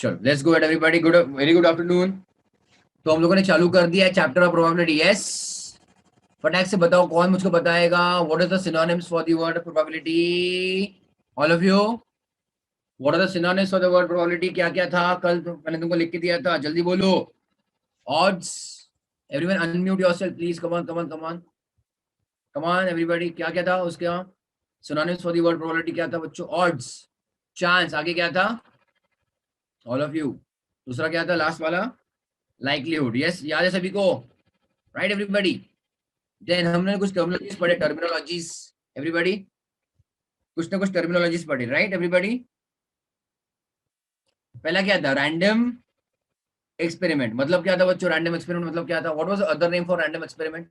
चलो let's go at everybody, good very good afternoon. तो हम लोगों ने चालू कर दिया है चैप्टर ऑफ प्रोबेबिलिटी। यस, फटाक से बताओ कौन मुझको बताएगा what is the synonyms for the word probability? All of you, what are the synonyms for the word probability? क्या क्या था कल मैंने तुमको लिख के दिया था, जल्दी बोलो। Odds, everyone unmute yourself please, come on come on come on come on everybody. क्या क्या था उसके synonyms for the word probability? क्या था बच्चों? ऑड्स, चांस, आगे क्या था? ऑल ऑफ यू, दूसरा क्या था लास्ट वाला? लाइक्लीहुड। यस, याद है सभी को? Right everybody. देन हमने कुछ टर्मिनोलॉजीज पढ़े, टर्मिनोलॉजीज एवरीबॉडी, कुछ ना कुछ टर्मिनोलॉजीज पढ़े, राइट एवरीबॉडी। पहला क्या था? रैंडम एक्सपेरिमेंट मतलब क्या था बच्चों? रैंडम एक्सपेरिमेंट मतलब क्या था? What was the other name for random experiment?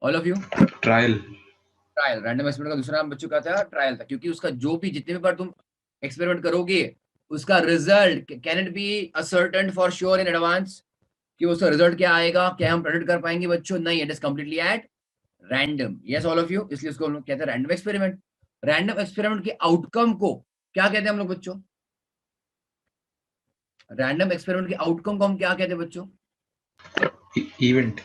All of you, trial. Trial. Random experiment का दूसरा नाम बच्चों का था ट्रायल था, क्योंकि उसका जो भी जितने भी बार तुम एक्सपेरिमेंट करोगे उसका result can it be ascertain for sure in advance कि उसका रिजल्ट क्या आएगा, क्या हम प्रेडिक्ट कर पाएंगे बच्चों? नहीं, it is completely at random. Yes all of you, इसलिए उसको हम लोग कहते हैं रैंडम एक्सपेरिमेंट। रैंडम एक्सपेरिमेंट के आउटकम को क्या कहते हैं हम लोग बच्चों? रैंडम एक्सपेरिमेंट के आउटकम को हम क्या कहते हैं बच्चों? इवेंट।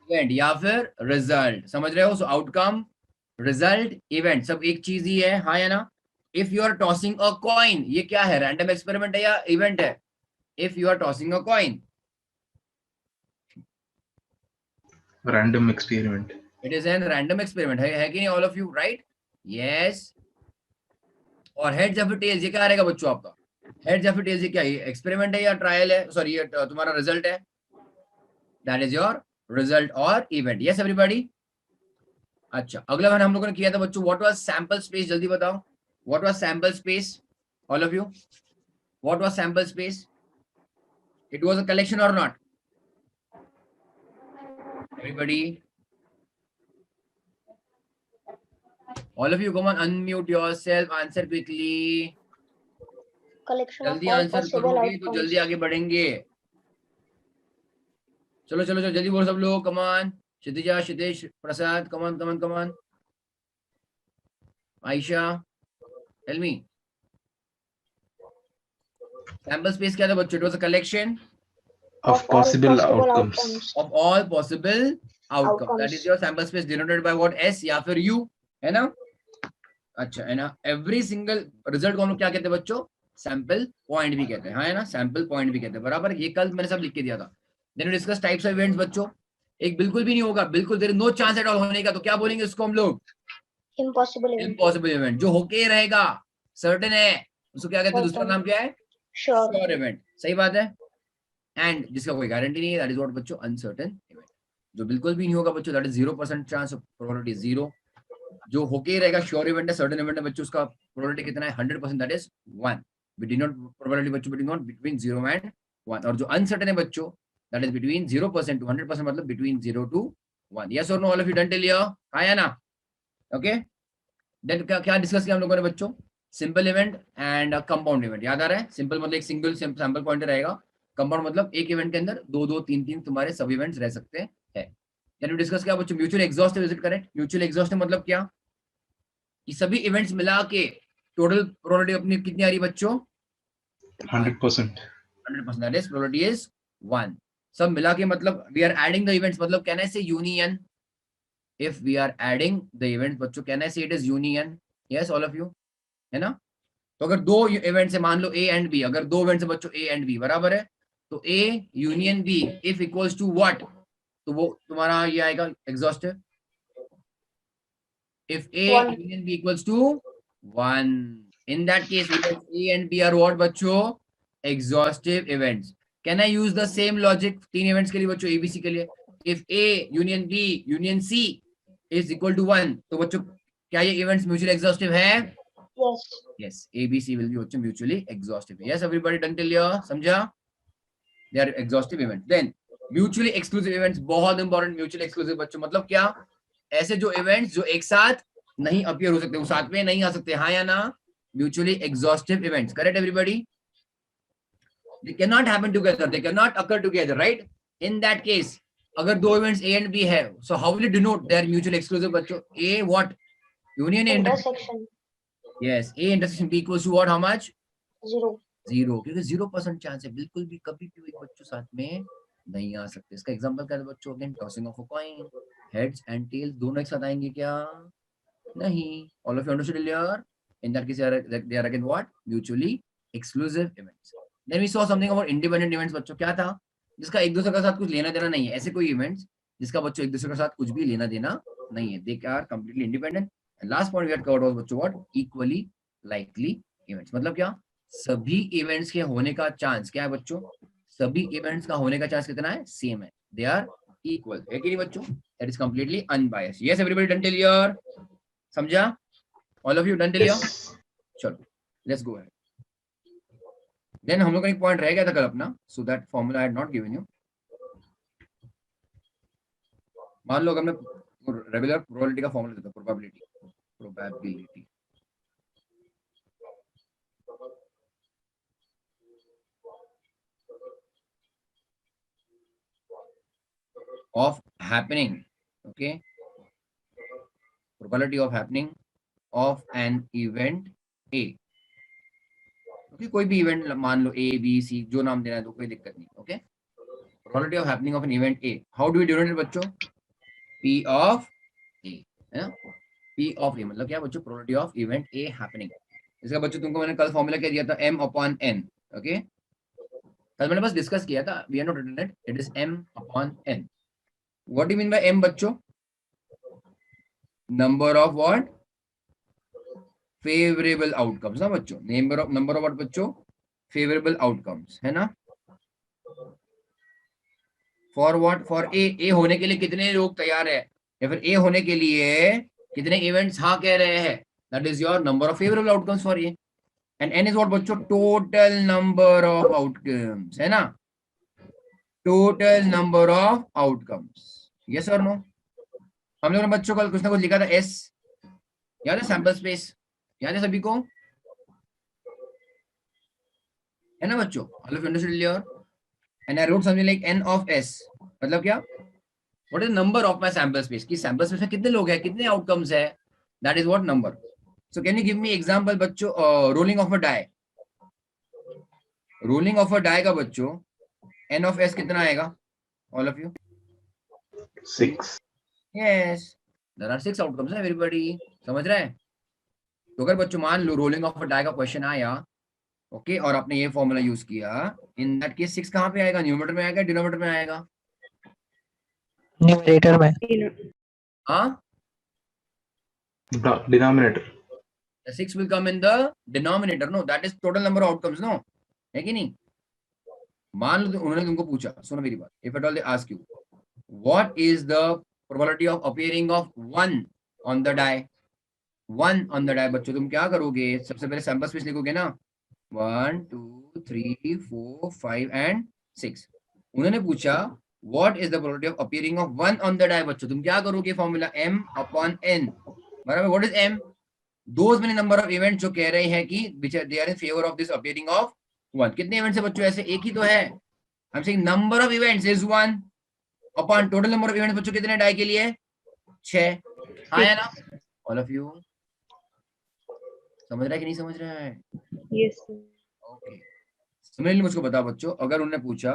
इवेंट या फिर रिजल्ट, समझ रहे हो? सो आउटकम, रिजल्ट, इवेंट सब एक चीज ही है, हाँ या ना? If you are tossing a coin, ये क्या है? रैंडम एक्सपेरिमेंट है या इवेंट है? If you are tossing a coin, random experiment. It is an random experiment, है कि नहीं all of you? Right, yes. और हेड्स या फिर टेल्स, ये क्या रहेगा बच्चों आपका? हेड्स या फिर टेल्स, ये क्या है? एक्सपेरिमेंट है या ट्रायल है? सॉरी, ये तुम्हारा रिजल्ट है, दैट इज योर रिजल्ट और इवेंट। Yes everybody. अच्छा, अगला वन हम लोगों ने किया था बच्चों, व्हाट वाज सैंपल स्पेस? जल्दी बताओ, what was sample space? All of you, what was sample space? It was a collection और not? Everybody, all of you, come on, unmute yourself, answer quickly. collection of जल्दी all answer possible करोगे तो outcomes. जल्दी आगे बढ़ेंगे। चलो चलो चलो जल्दी बोलो सब लोग, come on. Kshitija, Kshitesh, Prasad, come on come on come on. Ayesha, tell me, sample space क्या था बच्चों? It was a collection Of all possible possible outcomes. of all possible outcomes. That is your sample space denoted by what? S या फिर U, है ना? अच्छा, है ना? एवरी सिंगल रिजल्ट को हम लोग क्या कहते हैं बच्चों? सैंपल पॉइंट भी कहते हैं, हाँ है ना? सैंपल पॉइंट भी कहते हैं, बराबर। ये कल मैंने सब लिख के दिया था। Then we discuss types of events बच्चों। एक बिल्कुल भी नहीं होगा, बिल्कुल there is no chance at all होने का, तो क्या बोलेंगे उसको हम लोग? impossible event. Impossible event. जो होके ही रहेगा, सर्टेन है, उसको क्या कहते हैं? दूसरा Certain. नाम क्या है? Sure. Sure event. सही बात है। एंड जिसका कोई गारंटी नहीं है, दैट इज व्हाट बच्चों? Uncertain event. जो बिल्कुल भी नहीं होगा बच्चों, that is 0% chance of probability, zero. जो होके ही रहेगा, श्योर इवेंट है, सर्टेन इवेंट है बच्चों, उसका प्रोबेबिलिटी कितना है? 100%, that is 1। We did not probability बच्चों बिटवीन 0 एंड 1। और जो अनसर्टेन है बच्चों, दैट इज बिटवीन 0% टू 100%, मतलब बिटवीन 0 टू 1। यस और no all of you? Done till here, हाँ या ना? ओके, देन क्या डिस्कस किया हम लोगों ने बच्चों? Simple event and compound event. याद आ रहा है? सिंपल मतलब एक सिंगल सैंपल पॉइंट रहेगा, कंपाउंड मतलब एक इवेंट के अंदर दो दो तीन तीन तुम्हारे सब इवेंट्स रह सकते हैं। देन वी डिस्कस किया बच्चों mutual exhaustive, is it correct? Mutual exhaustive मतलब क्या? कि सभी इवेंट्स मिला के टोटल प्रोबेबिलिटी अपनी कितनी आ रही बच्चों? 100%. 100%, दैट इज प्रोबेबिलिटी इज 1। सब मिला के मतलब we are adding the events, मतलब can I say union? If we are adding the events बच्चों, can I say it is union? Yes all of you, है ना? तो अगर दो इवेंट्स है, मान लो ए एंड बी, अगर दो इवेंट्स है बच्चों ए एंड बी, बराबर है, तो A union B if equals to what? तो वो तुम्हारा ये आएगा exhaustive. If A union B equals to 1, in that case events A and B are what बच्चों? Exhaustive events. Can I use the same logic तीन events के लिए बच्चों, ABC के लिए? If A union B union C is equal to 1, तो बच्चों क्या ये events mutually exhaustive है? Yes. Yes, ABC will be बच्चों mutually exhaustive. Yes everybody, done till here? समझा? They are exhaustive events. Then mutually exclusive events, बहुत important। mutually exclusive बच्चों मतलब क्या? ऐसे जो events जो एक साथ नहीं appear हो सकते, वो साथ में नहीं आ सकते, हाँ या ना? Mutually exhaustive events, correct everybody? They cannot happen together, they cannot occur together, right? In that case, अगर दो events A and B है, so how will you denote their mutually exclusive बच्चों? A what? Union A intersection. Intersection. Yes, A intersection B equals to what? How much? 0. 0, क्योंकि 0% chance है, बिल्कुल भी कभी भी एक बच्चों साथ में नहीं आ सकते। इसका एग्जांपल क्या है बच्चों? Again tossing of a coin, heads and tails दोनों एक साथ आएंगे क्या? नहीं। All of you understood here? In that case they are again what? Mutually exclusive events. Then we saw something about independent events बच्चों। क्या था? जिसका एक दूसरे के साथ कुछ लेना देना नहीं है, ऐसे कोई इवेंट्स जिसका बच्चों एक दूसरे के साथ कुछ भी लेना देना नहीं है, they are completely independent. And last point we had covered was बच्चों व्हाट? Equally likely events. मतलब क्या? सभी इवेंट्स के होने का चांस क्या है बच्चों? सभी इवेंट्स का होने का चांस कितना है? सेम है, दे आर इक्वल, है कि नहीं बच्चों? That is completely unbiased. Yes everybody done till here? समझा? All of you done till here? Yes. चलो लेट्स गो अहेड। देन हम लोग का एक पॉइंट रह गया था कल अपना, so that formula I had not given you. मान लो अगर मैं रेगुलर प्रोबेबिलिटी का फॉर्मूला देता हूं, probability of happening, okay, probability of happening of an event A, okay, कोई भी इवेंट मान लो A B C, जो नाम देना है तो कोई दिक्कत नहीं, okay, probability of happening of an event A, how do we denote it बच्चों? P of A, है ना? P of A मतलब क्या बच्चों? probability of event A happening। इसका बच्चों तुमको मैंने कल फॉर्मूला क्या दिया था? M upon N, okay, कल मैंने बस डिस्कस किया था, we are not written it, it is M upon N। what do you mean by M बच्चों? number of what? Favourable outcomes ना बच्चों, नंबर ऑफ व्हाट बच्चों? फेवरेबल आउटकम्स, है ना? For what? फॉर ए होने के लिए कितने लोग तैयार है, या फिर ए होने के लिए कितने इवेंट्स हाँ कह रहे हैं, that is your number of favourable outcomes for A. And N is what बच्चों? टोटल नंबर ऑफ आउटकम्स, है ना? Total number of outcomes, yes और नो? हम लोगों ने बच्चों कल कुछ ना कुछ लिखा था, एस याद है? सैंपल स्पेस याद है सभी को, है ना बच्चों? All of you understood here? And I wrote something like N of S, मतलब क्या? What is number of my sample space, की सैंपल स्पेस में कितने लोग हैं, कितने आउटकम्स है, that is what number. So can you give me example बच्चों? Rolling of a die, rolling of a die का बच्चों एन ऑफ एस कितना आएगा? All of you? 6. Yes, there are 6 outcomes, everybody समझ रहे हैं? तो अगर बच्चों मान लो रोलिंग ऑफ अ डाई का क्वेश्चन आया, ओके, और आपने ये फॉर्मूला यूज किया, इन दैट केस 6 कहां पे आएगा? न्यूमरेटर में आएगा, डिनोमिनेटर में आएगा? न्यूमरेटर में। हाँ, Denominator. the 6 will come in the denominator, no, that is total number of outcomes, no, है कि नहीं? मान लो उन्होंने तुमको पूछा, सुनो मेरी बात, if at all they ask you what is the probability of appearing of 1 on the die, 1 on the die, बच्चों तुम क्या करोगे? सबसे पहले सैंपल स्पेस लिखोगे ना, 1 2 3 4 5 and 6। उन्होंने पूछा what is the probability of appearing of 1 on the die, बच्चों तुम क्या करोगे? फॉर्मूला m upon n बराबर what is m? those many number of events जो कह रहे हैं कि which are they are in favor of this appearing of 1। कितने इवेंट्स है बच्चों? ऐसे एक ही तो है, I'm saying number of events is 1 upon total number of events बच्चों कितने डाई के लिए? 6, हाँ है ना? ऑल ऑफ यू समझ रहा है कि नहीं समझ रहा है? Yes. ओके, सिमिलरली मुझको बताओ बच्चों, अगर उन्होंने पूछा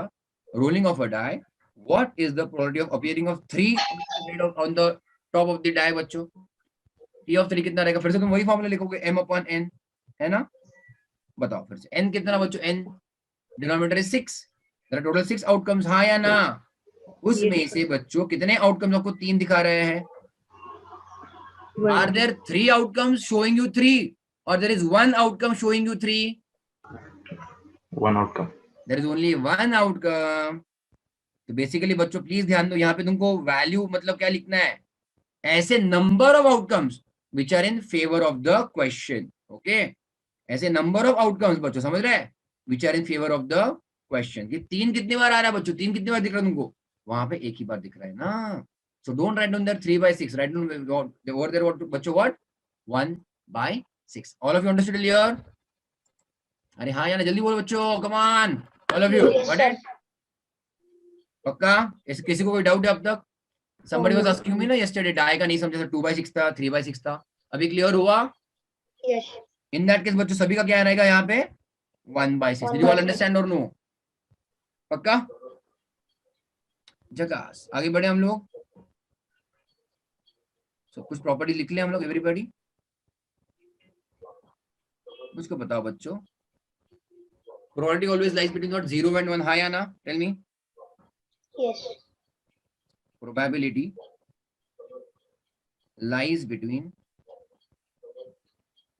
rolling of a die what is the probability of appearing of 3 on the top of the die बच्चों, P of 3 कितना रहेगा? फिर से तुम वही फॉर्मूला लिखोगे m upon n, है ना? बताओ फिर से, n कितना बच्चों? n denominator is 6, there are total 6 outcomes, हाँ या ना? उसमें से बच्चों कितने आउटकम्स आपको 3 दिखा रहे हैं? Are there 3 outcomes showing you 3 और there is 1 outcome showing you 3? 1 outcome. There is only 1 outcome. तो बेसिकली बच्चों प्लीज ध्यान दो, यहाँ पे तुमको वैल्यू मतलब क्या लिखना है? ऐसे number of outcomes which are in favor of the question, okay, ऐसे नंबर ऑफ आउटकम्स बच्चों समझ रहे हैं, which are in favor of the question। कि 3 कितनी बार आ रहा है बच्चों? 3 कितनी बार दिख रहा है तुमको? वहां पे एक ही बार दिख रहा है ना। so don't write down there 3/6, write down over there what बच्चों what 1/6। all of you understood here? अरे हाँ यार जल्दी बोलो बच्चों, come on all of you, Yes, got sir. it? पक्का? ऐसे किसी को कोई डाउट है अब तक? somebody was asking me ना yesterday डाई का नहीं समझा था, 2/6 था, 3/6 था, अभी क्लियर हुआ? Yes. इन दैट केस बच्चों सभी का क्या रहेगा यहाँ पे? 1/6. 1 Did you all by 6. understand or no? पक्का? जकास. आगे बढ़े हम लोग. So कुछ प्रॉपर्टी लिख लें हम लोग. एवरीबॉडी मुझको बताओ बच्चों. Probability always lies between what 0 and 1. Hi Anna, tell me. Yes. Probability lies between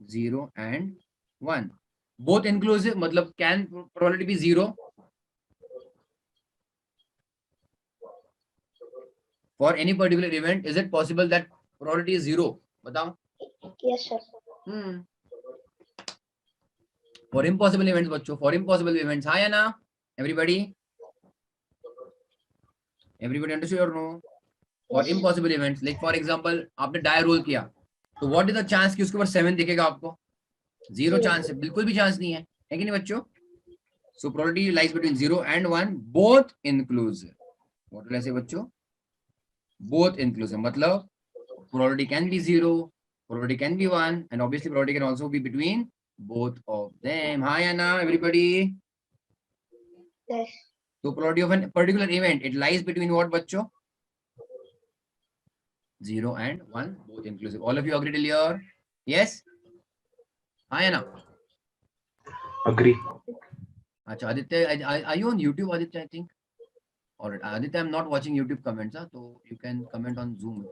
0 and 1. Both inclusive, मतलब can probability be 0? For any particular event, is it possible that probability is 0? बताओ. Yes, sir. For impossible events, बच्चों, for impossible events. Hi Anna, everybody. Everybody understood or no? For Yes. impossible events, like for example, आपने die roll किया, तो what is the chance कि उसके ऊपर 7 दिखेगा आपको? 0 chance है, बिल्कुल भी chance नहीं है कि नहीं बच्चों? So probability lies between 0 and 1, both inclusive. What will I say बच्चों? Both inclusive, मतलब probability can be 0, probability can be 1, and obviously probability can also be between both of them. Hi Anna, everybody. Yes. So probability of a particular event, it lies between what बच्चों? 0 and 1, both inclusive. All of you agree till here? Yes? Hi Anna. Agree. Acha, Aditya, are you on YouTube, Aditya, I think? Alright, Aditya, I'm not watching YouTube comments, so you can comment on Zoom.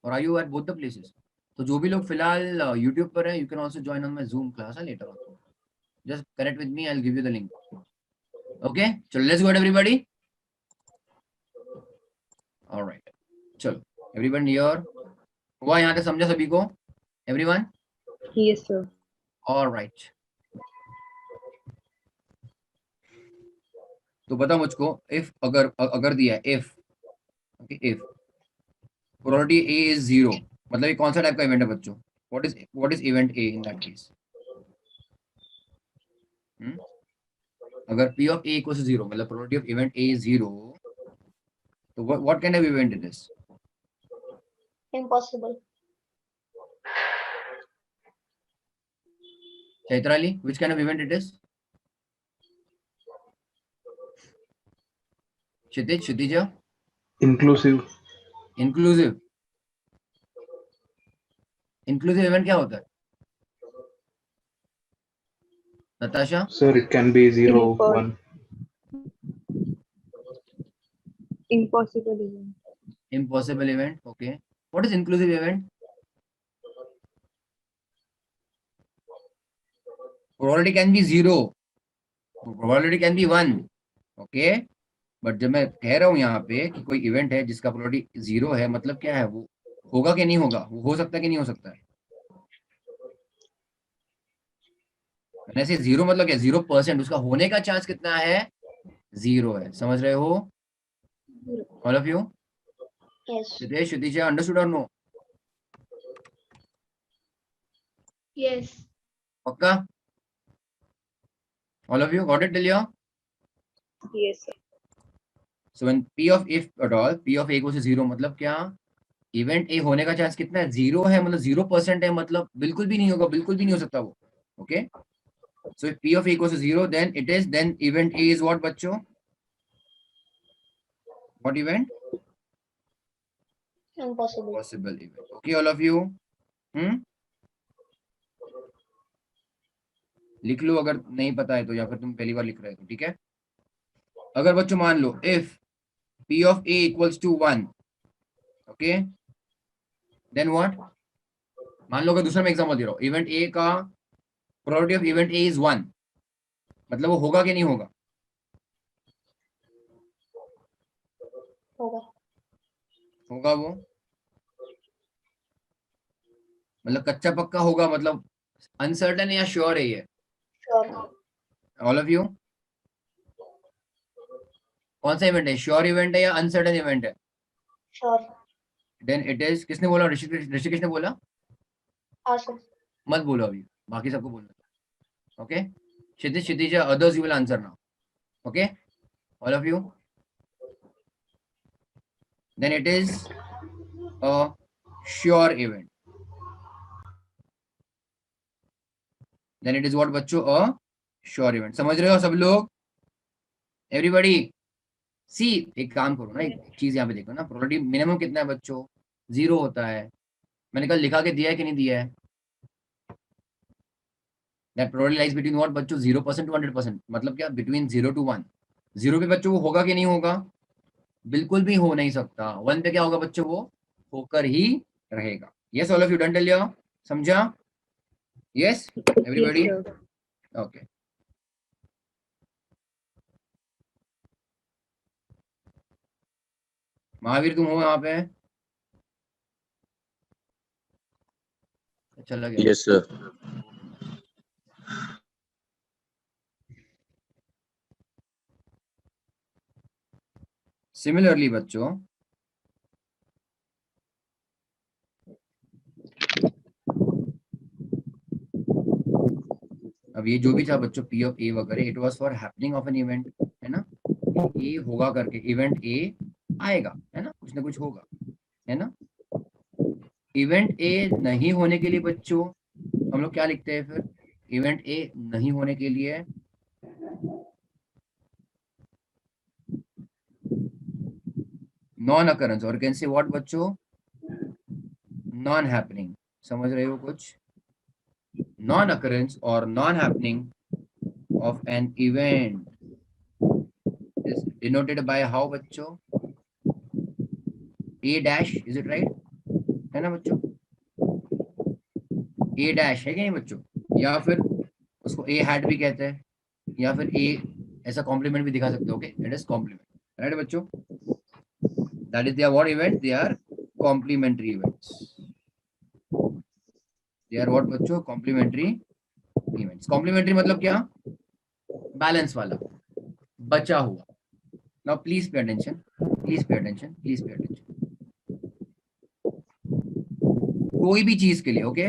Or are you at both the places? So जो भी लोग फिलहाल YouTube पर हैं, you can also join on my Zoom class later on. Just connect with me, I'll give you the link. Okay, so let's go ahead, everybody. Alright, चलो, everyone here. हुआ यहाँ तक समझा सभी को? Everyone? Yes, sir. Alright. तो बता मुझको, if अगर दिया है, if probability A is 0, मतलब ये कौन सा टाइप का इवेंट है बच्चों? What is event A in that case? अगर P of A equals to 0, मतलब probability of event A is 0, तो what kind of event it is? Impossible. Chaitrali, which kind of event it is? Kshitija? Inclusive. Inclusive. Inclusive event क्या होता है? Natasha? Sir, it can be 0, Impos- 1. Impossible event. Impossible event. Okay. What is inclusive event? Probability can be 0. Probability can be 1. Okay. But जब मैं कह रहा हूँ यहाँ पे कि कोई इवेंट है जिसका प्रोबेबिलिटी 0 है, मतलब क्या है? वो होगा कि नहीं होगा? वो हो सकता है कि नहीं हो सकता है? ऐसे 0 मतलब क्या? 0%. उसका होने का चांस कितना है? 0 है. समझ रहे हो? All of you? Yes. Siddesh, Shudisha, understood or no? Yes. पक्का? All of you got it till here? Yes, sir. So when P of if at all, P of A equals to 0, मतलब क्या? Event A होने का chance कितना है? 0 है, मतलब 0% है, मतलब बिल्कुल भी नहीं होगा, बिल्कुल भी नहीं हो सकता वो. Okay, so if P of A equals to 0, then it is, then event A is what बच्चों? What event? Impossible. Possible event. Okay, all of you? लिख लो अगर नहीं पता है तो, या फिर तुम पहली बार लिख रहे हो, ठीक है? अगर बच्चों मान लो if P of A equals to 1, okay, then what? मान लो अगर दूसरा मैं एग्जांपल दे रहा हूँ, इवेंट A का probability of event A is 1, मतलब वो होगा कि नहीं होगा? होगा. होगा वो, मतलब कच्चा पक्का होगा, मतलब अनसर्टेन या श्योर है ये? Sure. ऑल ऑफ यू, कौन सा इवेंट है? श्योर इवेंट है या अनसर्टेन इवेंट है? Sure. देन इट इज, किसने बोला? ऋषिकेश ने बोला? Awesome. मत बोलो अभी, बाकी सबको बोलना. Okay, Kshitij, others you will answer now. Okay, all of you, then it is a sure event. Then it is what बच्चों? A sure event. समझ रहे हो सब लोग? एवरीबॉडी सी, एक काम करो ना, एक चीज यहाँ पे देखो ना, प्रोबेबिलिटी मिनिमम कितना है बच्चों? 0 होता है। मैंने कल लिखा के दिया है कि नहीं दिया है? That probability lies between what बच्चों? 0% टू 100%। मतलब क्या? Between 0 to 1। 0 पे बच्चों वो होगा कि नहीं होगा? बिल्कुल भी हो नहीं सकता। 1 पे क्या होगा बच्चों? वो होकर ही रहेगा। Yes all of you, done till here? समझा? Yes Yes, everybody? sir. Okay. Mahavir तुम हो यहाँ पे? चला गया। Yes, sir. सिमिलरली बच्चों, अब ये जो भी था बच्चों P of A वगैरह, it was for happening of an event, है ना? ए होगा करके, इवेंट ए आएगा, है ना? कुछ ना कुछ होगा, है ना? इवेंट ए नहीं होने के लिए बच्चों हम लोग क्या लिखते हैं फिर? इवेंट ए नहीं होने के लिए नॉन अकरेंस, और कैन से व्हाट बच्चों? Non happening. समझ रहे हो कुछ? नॉन अकरेंस और non happening of an event is denoted by how बच्चों? A dash, is it right? है ना बच्चों? A dash है कि नहीं बच्चों? या फिर उसको A hat भी कहते हैं, या फिर A ऐसा कॉम्प्लीमेंट भी दिखा सकते हो। Okay, it is complement, right बच्चों? That is there what event? They are complementary events. They are what बच्चों? Complementary events. कॉम्प्लीमेंट्री मतलब क्या? बैलेंस वाला, बचा हुआ। Now please pay attention, please pay attention, please pay attention. कोई भी चीज के लिए, ओके,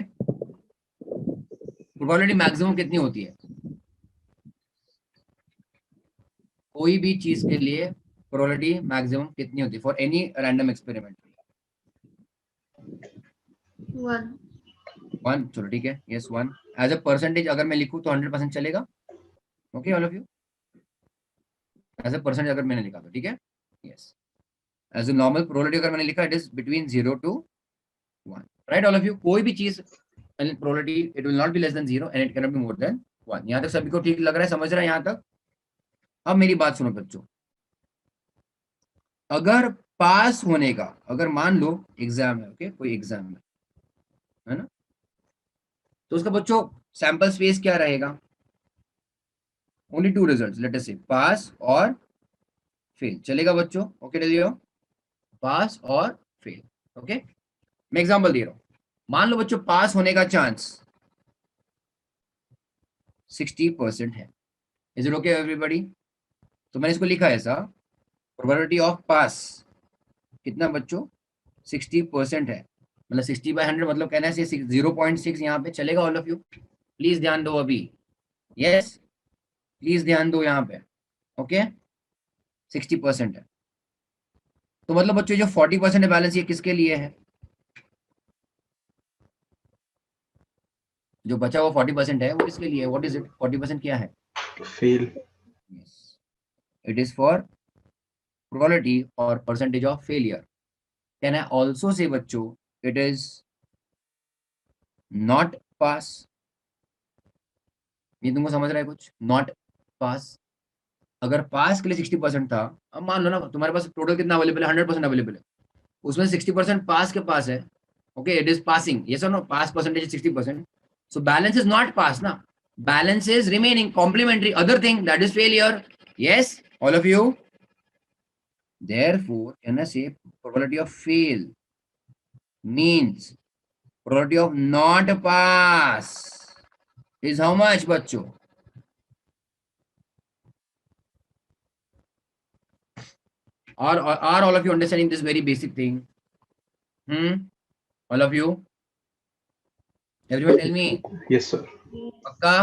प्रोबेबिलिटी मैक्सिमम कितनी होती है? कोई भी चीज के लिए प्रोबेबिलिटी मैक्सिमम कितनी होती है फॉर एनी रैंडम एक्सपेरिमेंट? 1. 1। चलो ठीक है, यस 1। एज अ परसेंटेज अगर मैं लिखूं तो 100% चलेगा? Okay all of you, as a percentage अगर मैंने लिखा तो ठीक है, yes. As a normal probability अगर मैंने लिखा, it is between 0 to 1, right all of you? कोई भी चीज probability, it will not be less than 0 and it can not be more than 1। यहां तक सभी को ठीक लग रहा है? समझ रहा है यहां तक? अब मेरी बात सुनो बच्चों, अगर पास होने का, अगर मान लो एग्जाम है, ओके, कोई एग्जाम है ना, तो उसका बच्चों सैंपल स्पेस क्या रहेगा? ओनली 2 रिजल्ट्स, लेट अस से पास और फेल। चलेगा बच्चों? ओके चलिए, पास और फेल। ओके, मैं एग्जांपल दे रहा हूं। मान लो बच्चों पास होने का चांस 60% है। Is it okay everybody? तो मैंने इसको लिखा है ऐसा, प्रोबेबिलिटी ऑफ पास कितना बच्चों? 60% है। मतलब 60/100 मतलब कहना है 0.6 यहाँ पे। चलेगा ऑल ऑफ यू? प्लीज ध्यान दो अभी, यस प्लीज ध्यान दो यहाँ पे, ओके 60% है। तो मतलब बच्चों जो 40% है बैलेंस, ये किसके लिए है? जो बचा हुआ 40% है वो किसके लिए है? What is it? 40% क्या है? fail, yes, it is for probability or percentage of failure. Can I also say बच्चों it is not pass? ये तुमको समझ रहा है कुछ? Not pass. अगर पास के लिए 60% था, अब मान लो ना तुम्हारे पास टोटल कितना अवेलेबल है? 100% अवेलेबल है, उसमें 60% पास के पास है। Okay, it is passing, yes और no? Pass percentage 60%, so balance is not pass ना, balance is remaining complementary other thing, that is failure. Yes all of you? Therefore, can I say probability of fail means probability of not pass is how much बच्चों? Are all of you understanding this very basic thing? All of you? Everyone tell me. yes sir, पक्का?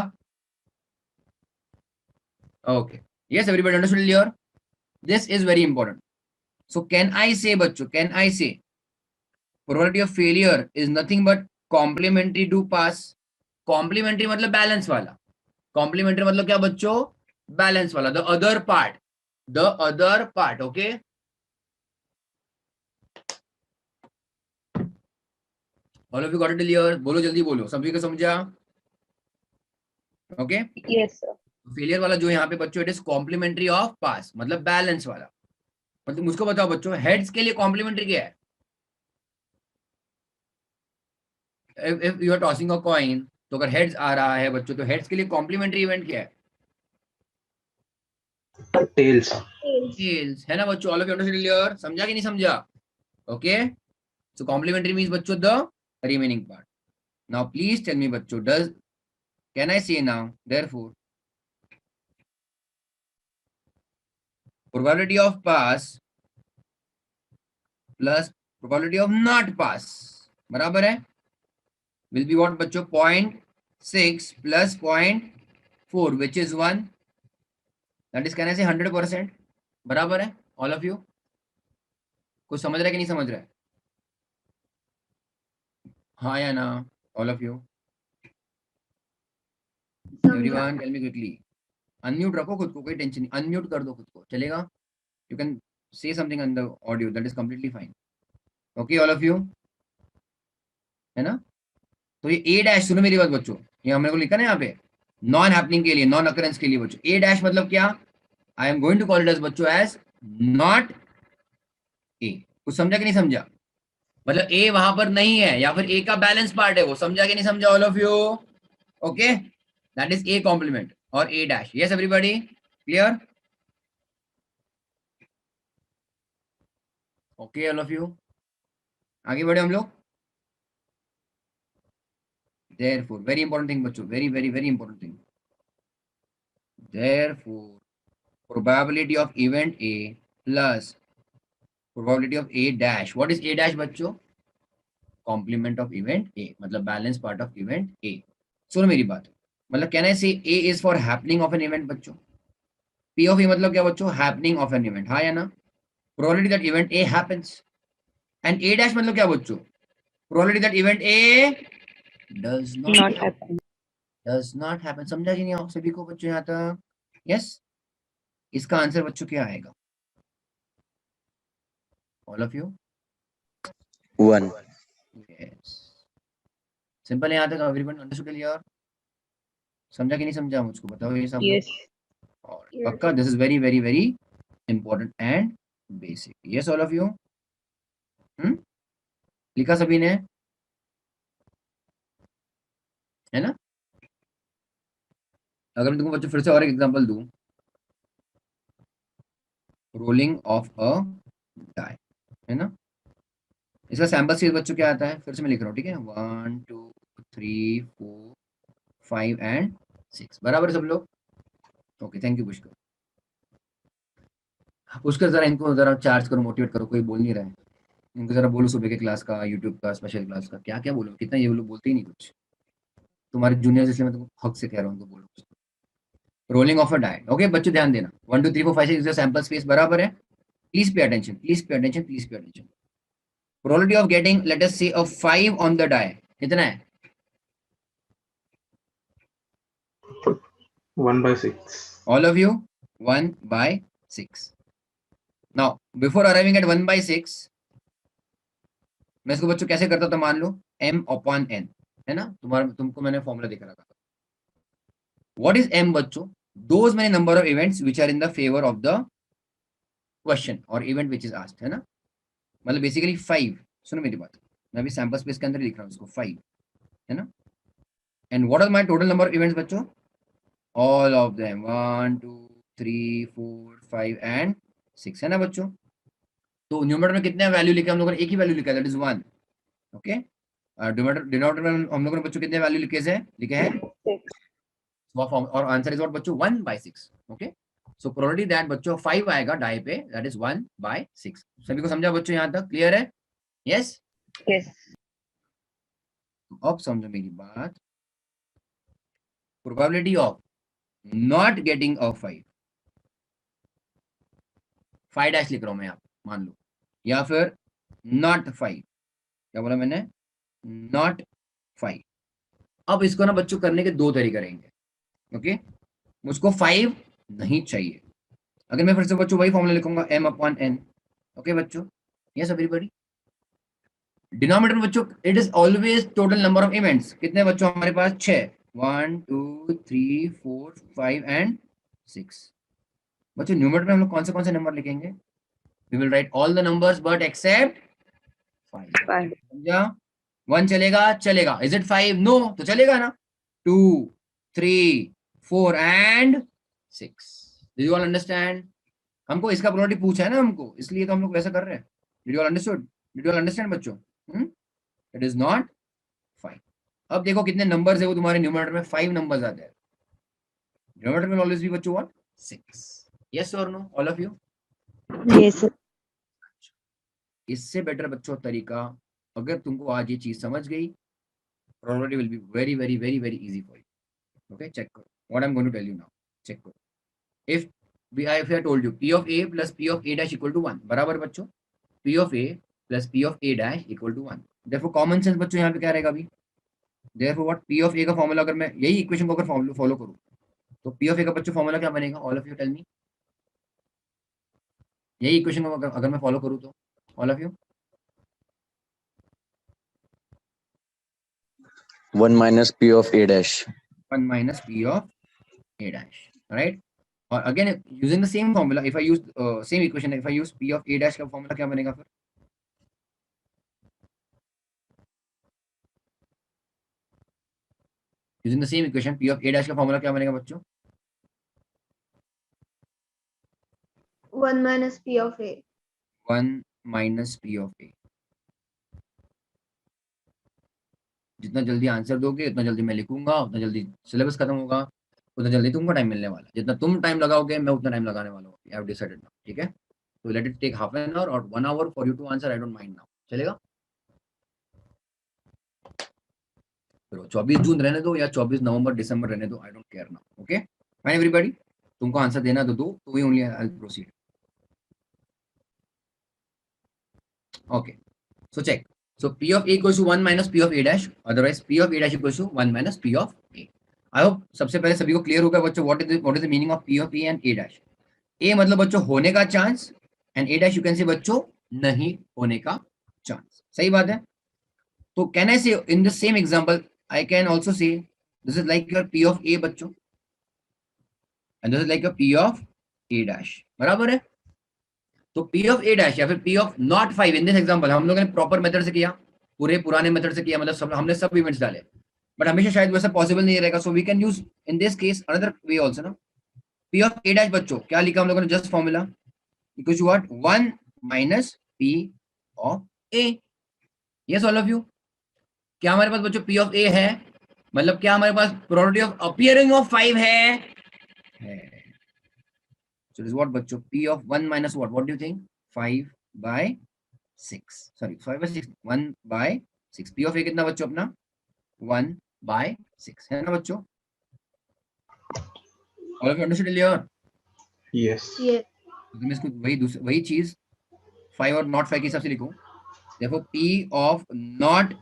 Okay. Yes, everybody understood here? This is very important. So can I say बच्चों, can I say probability of failure is nothing but complementary to pass? Complementary मतलब balance वाला, complementary मतलब क्या बच्चों, balance वाला, the other part, okay. All of you got it clear, बोलो जल्दी बोलो, सभी को समझा, ओके। Yes, sir. फेलियर वाला जो यहाँ पे बच्चों, इट इज कॉम्प्लीमेंट्री ऑफ पास, मतलब बैलेंस वाला। मतलब मुझको बताओ बच्चों, हेड्स के लिए कॉम्प्लीमेंट्री क्या है? If you are tossing a coin, तो अगर हेड्स आ रहा है बच्चों, तो हेड्स के लिए कॉम्प्लीमेंट्री इवेंट क्या है? tails. टेल्स, है ना बच्चों? All of you understand clear, समझा कि नहीं समझा? ओके, सो कॉम्प्लीमेंट्री मींस बच्चों the remaining part. Now please tell me बच्चों, does can I say now therefore probability of pass plus probability of not pass बराबर है, विल बी व्हाट बच्चों, 0.6 plus 0.4 which is 1, that is can I say 100%, बराबर है। All of you कुछ समझ रहा है कि नहीं समझ रहा है? हाँ या ना? All of you, everyone tell me quickly. Unmute रखो खुद को, कोई टेंशन नहीं, अनम्यूट कर दो खुद को, चलेगा? You can say something on the audio, that is completely fine, okay all of you, है ना? तो ये ए डैश, सुनो मेरी बात बच्चों, ये हमने को लिखा ना यहाँ पे, नॉन हैपनिंग के लिए, नॉन अकरेंस के लिए बच्चों, ए डैश मतलब क्या, I am going to call it as बच्चों एज नॉट ए। कुछ समझा कि नहीं समझा? मतलब ए वहां पर नहीं है, या फिर ए का बैलेंस पार्ट है वो, समझा कि नहीं समझा all of you? Okay, that is a complement और A dash. Yes everybody clear? Okay all of you, आगे बढ़े हम लोग। Therefore, very important thing बच्चों, very important thing. Therefore, probability of event A plus probability of A dash. What is A dash बच्चों? Complement of event A, मतलब balance part of event A. सुनो मेरी बात, मतलब can I say A is for happening of an event बच्चों? P of A मतलब क्या बच्चों? Happening of an event, हाँ या ना? Probability that event A happens. And A dash मतलब क्या बच्चों? Probability that event A does not Not happen. does not happen. समझा कि नहीं आप सभी को बच्चों यहाँ तक? Yes? इसका आंसर बच्चों क्या आएगा? All of you? 1. Yes, simple है यहाँ तक, एवरीवन अंडरस्टूड क्लियर? समझा कि नहीं समझा मुझको बताओ ये सब लोग। Yes. और Yes. पक्का, this is very important and basic. Yes all of you, लिखा सभी ने, है ना? अगर मैं तुमको बच्चों फिर से और एक एग्जांपल दूं, रोलिंग ऑफ अ डाई, है ना? इसका सैंपल साइज बच्चों क्या आता है, फिर से मैं लिख रहा हूँ, ठीक है? 1 2 3 4 5 एंड 6, बराबर सब लोग? Okay, thank you Pushkar. Pushkar जरा इनको जरा चार्ज करो, मोटिवेट करो, कोई बोल नहीं रहा है, इनको जरा बोलो सुबह के क्लास का, यूट्यूब का, स्पेशल क्लास का, क्या क्या बोलो, कितना ये लोग बोलते ही नहीं कुछ, तुम्हारे जूनियर्स, इसलिए मैं तुमको हक से कह रहा हूँ, उनको बोलो। Rolling of a die, okay बच्चों ध्यान देना, 1 2 3 4 5 6 इज सैंपल स्पेस, बराबर है? Please pay attention, please pay attention, please pay attention. Probability of getting let us से अ 5 ऑन द डाई कितना है? 1/6. All of you, 1/6। Now before arriving at 1/6, मैं इसको बच्चों कैसे करता था, मान लो m/n, है ना? तुमको मैंने फॉर्मूला दिखा रखा था। व्हाट इज m बच्चों? Those many number of events which are in the favour of the question और इवेंट व्हिच इज आस्क्ड, है ना? मतलब बेसिकली 5, सुनो मेरी बात, मैं अभी सैंपल स्पेस के अंदर लिख रहा हूँ इसको, 5, है ना? And what are my total number of events बच्चों? ऑल ऑफ देम, 1 2 3 4 5 एंड 6, है ना बच्चों? तो न्यूमरेटर में कितने वैल्यू लिखे हम लोगों ने? एक ही वैल्यू लिखा, दैट इज 1, ओके। डिनोमिनेटर में हम लोगों ने बच्चों कितने वैल्यू लिखे हैं? 6. और आंसर इज व्हाट बच्चों? 1/6, ओके। सो प्रोबेबिलिटी दैट बच्चों 5 आएगा डाई पे, दैट इज 1/6। सभी को समझा बच्चों यहाँ तक? क्लियर है? यस? Yes. अब समझो मेरी बात, probability of not getting a 5 dash लिख रहा हूं मैं, आप मान लो, या फिर नॉट 5, क्या बोला मैंने? नॉट 5। अब इसको ना बच्चों करने के दो तरीके रहेंगे। ओके, मुझको 5 नहीं चाहिए। अगर मैं फिर से बच्चों वही फॉर्मूला लिखूंगा m/n। ओके बच्चों, यस एवरीबॉडी। डिनोमिनेटर में बच्चों it is always total number of events. कितने बच्चों हमारे पास? 6, 1 2 3 4 5 एंड 6। बच्चों न्यूमरेटर में हम लोग कौन से नंबर लिखेंगे? We will write all the numbers but except 5। 5. समझा? 1 चलेगा? चलेगा। Is it 5? नो, तो चलेगा ना। 2 3 4 and 6। Did you all understand? हमको इसका प्रोबेबिलिटी पूछा है ना हमको, इसलिए तो हम लोग वैसा कर रहे हैं। Did you all understood? Did you all understand बच्चों? It is not 5। अब देखो कितने नंबर्स है वो तुम्हारे न्यूमरेटर में। 5 नंबर्स आते हैं। डिनोमिनेटर में ऑलवेज बी बच्चों व्हाट? 6। यस और no all of you? Yes, sir. इससे बेटर बच्चों तरीका, अगर तुमको आज ये चीज समझ गई, probability will be very very very very easy for you. Okay, check करो what I am going to tell you now. Check करो। If if I told you P of A plus P of A dash equal to 1, बराबर बच्चों, P of A plus P of A dash equal to 1। therefore common sense बच्चों यहाँ पे क्या रहेगा अभी? therefore what P of A का formula, अगर मैं यही इक्वेशन को अगर फॉलो करूँ तो P of A का बच्चों फॉर्मूला क्या बनेगा? All of you tell me. यही इक्वेशन को अगर मैं फॉलो करूँ तो all of you? 1 minus P of A dash. 1 minus P of A dash, right? और again using the same formula, if I use same equation, if I use P of A dash का formula क्या बनेगा फिर? Using the same equation P of A dash का formula क्या बनेगा बच्चों? 1 minus P of A. 1 minus P of A। जितना जल्दी आंसर दोगे उतना जल्दी मैं लिखूंगा, उतना जल्दी सिलेबस खत्म होगा, उतना जल्दी तुमको टाइम मिलने वाला है। जितना तुम टाइम लगाओगे मैं उतना टाइम लगाने वाला हूँ। आई हैव डिसाइडेड नाउ, ठीक है? तो let it take half an hour और 1 hour for you to answer, I don't mind now. चलेगा? चलो 24 जून रहने दो या 24 नवंबर दिसंबर रहने दो, I don't care now. Okay fine everybody, तुमको आंसर देना तो दो, तो we only I will proceed. Okay, so check. So P of A equals to 1 minus P of A dash, otherwise P of A dash equals to 1 minus P of A। I hope सबसे पहले सभी को clear होगा बच्चों what is the meaning of P of A and A dash। A मतलब बच्चों होने का chance and A dash you can say बच्चों नहीं होने का चांस। सही बात है? तो can I say in the same example I can also say this is like your P of A बच्चों and this is like your P of A dash, बराबर है? तो P of A dash या फिर P of not 5 in this example हम लोगों ने proper method से किया, पूरे पुराने मेथड से किया, मतलब सब हमने सब इवेंट्स डाले, बट हमेशा शायद वैसा पॉसिबल नहीं रहेगा। So we can use in this case another way also ना। P of A dash बच्चों क्या लिखा हम लोगों ने? Just formula equal to what? 1 minus P of A। Yes all of you? क्या हमारे पास बच्चों P of A है? मतलब क्या हमारे पास प्रोबेबिलिटी ऑफ अपीयरिंग ऑफ 5 है? So this is what बच्चों P of 1 minus what do you think? 5 by 6, sorry 5 by 6, 1 by 6। P of A कितना बच्चों अपना? 1 by 6 है ना बच्चों? All of you understood clear? Yes. Yes. तो मैं इसको वही चीज 5 और not 5 के हिसाब से लिखूं। देखो P of not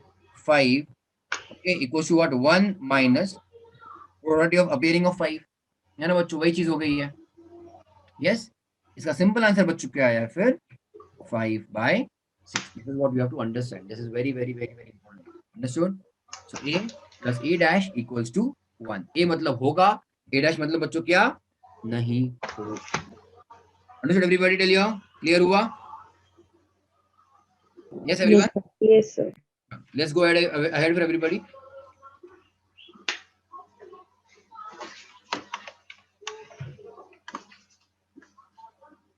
5 okay equals to what? 1 minus probability of appearing of 5 है ना बच्चों? वही चीज हो गई है। यस, इसका सिंपल आंसर बच्चों क्या आया फिर? 5 by 6। This is what we have to understand. This is very very very very important. Understood? So A plus A dash equals to 1। A मतलब होगा, A dash मतलब बच्चों क्या? नहीं हो। Understood everybody? Tell you clear हुआ? Yes everyone? Yes, sir. Yes, sir. Let's go ahead for everybody.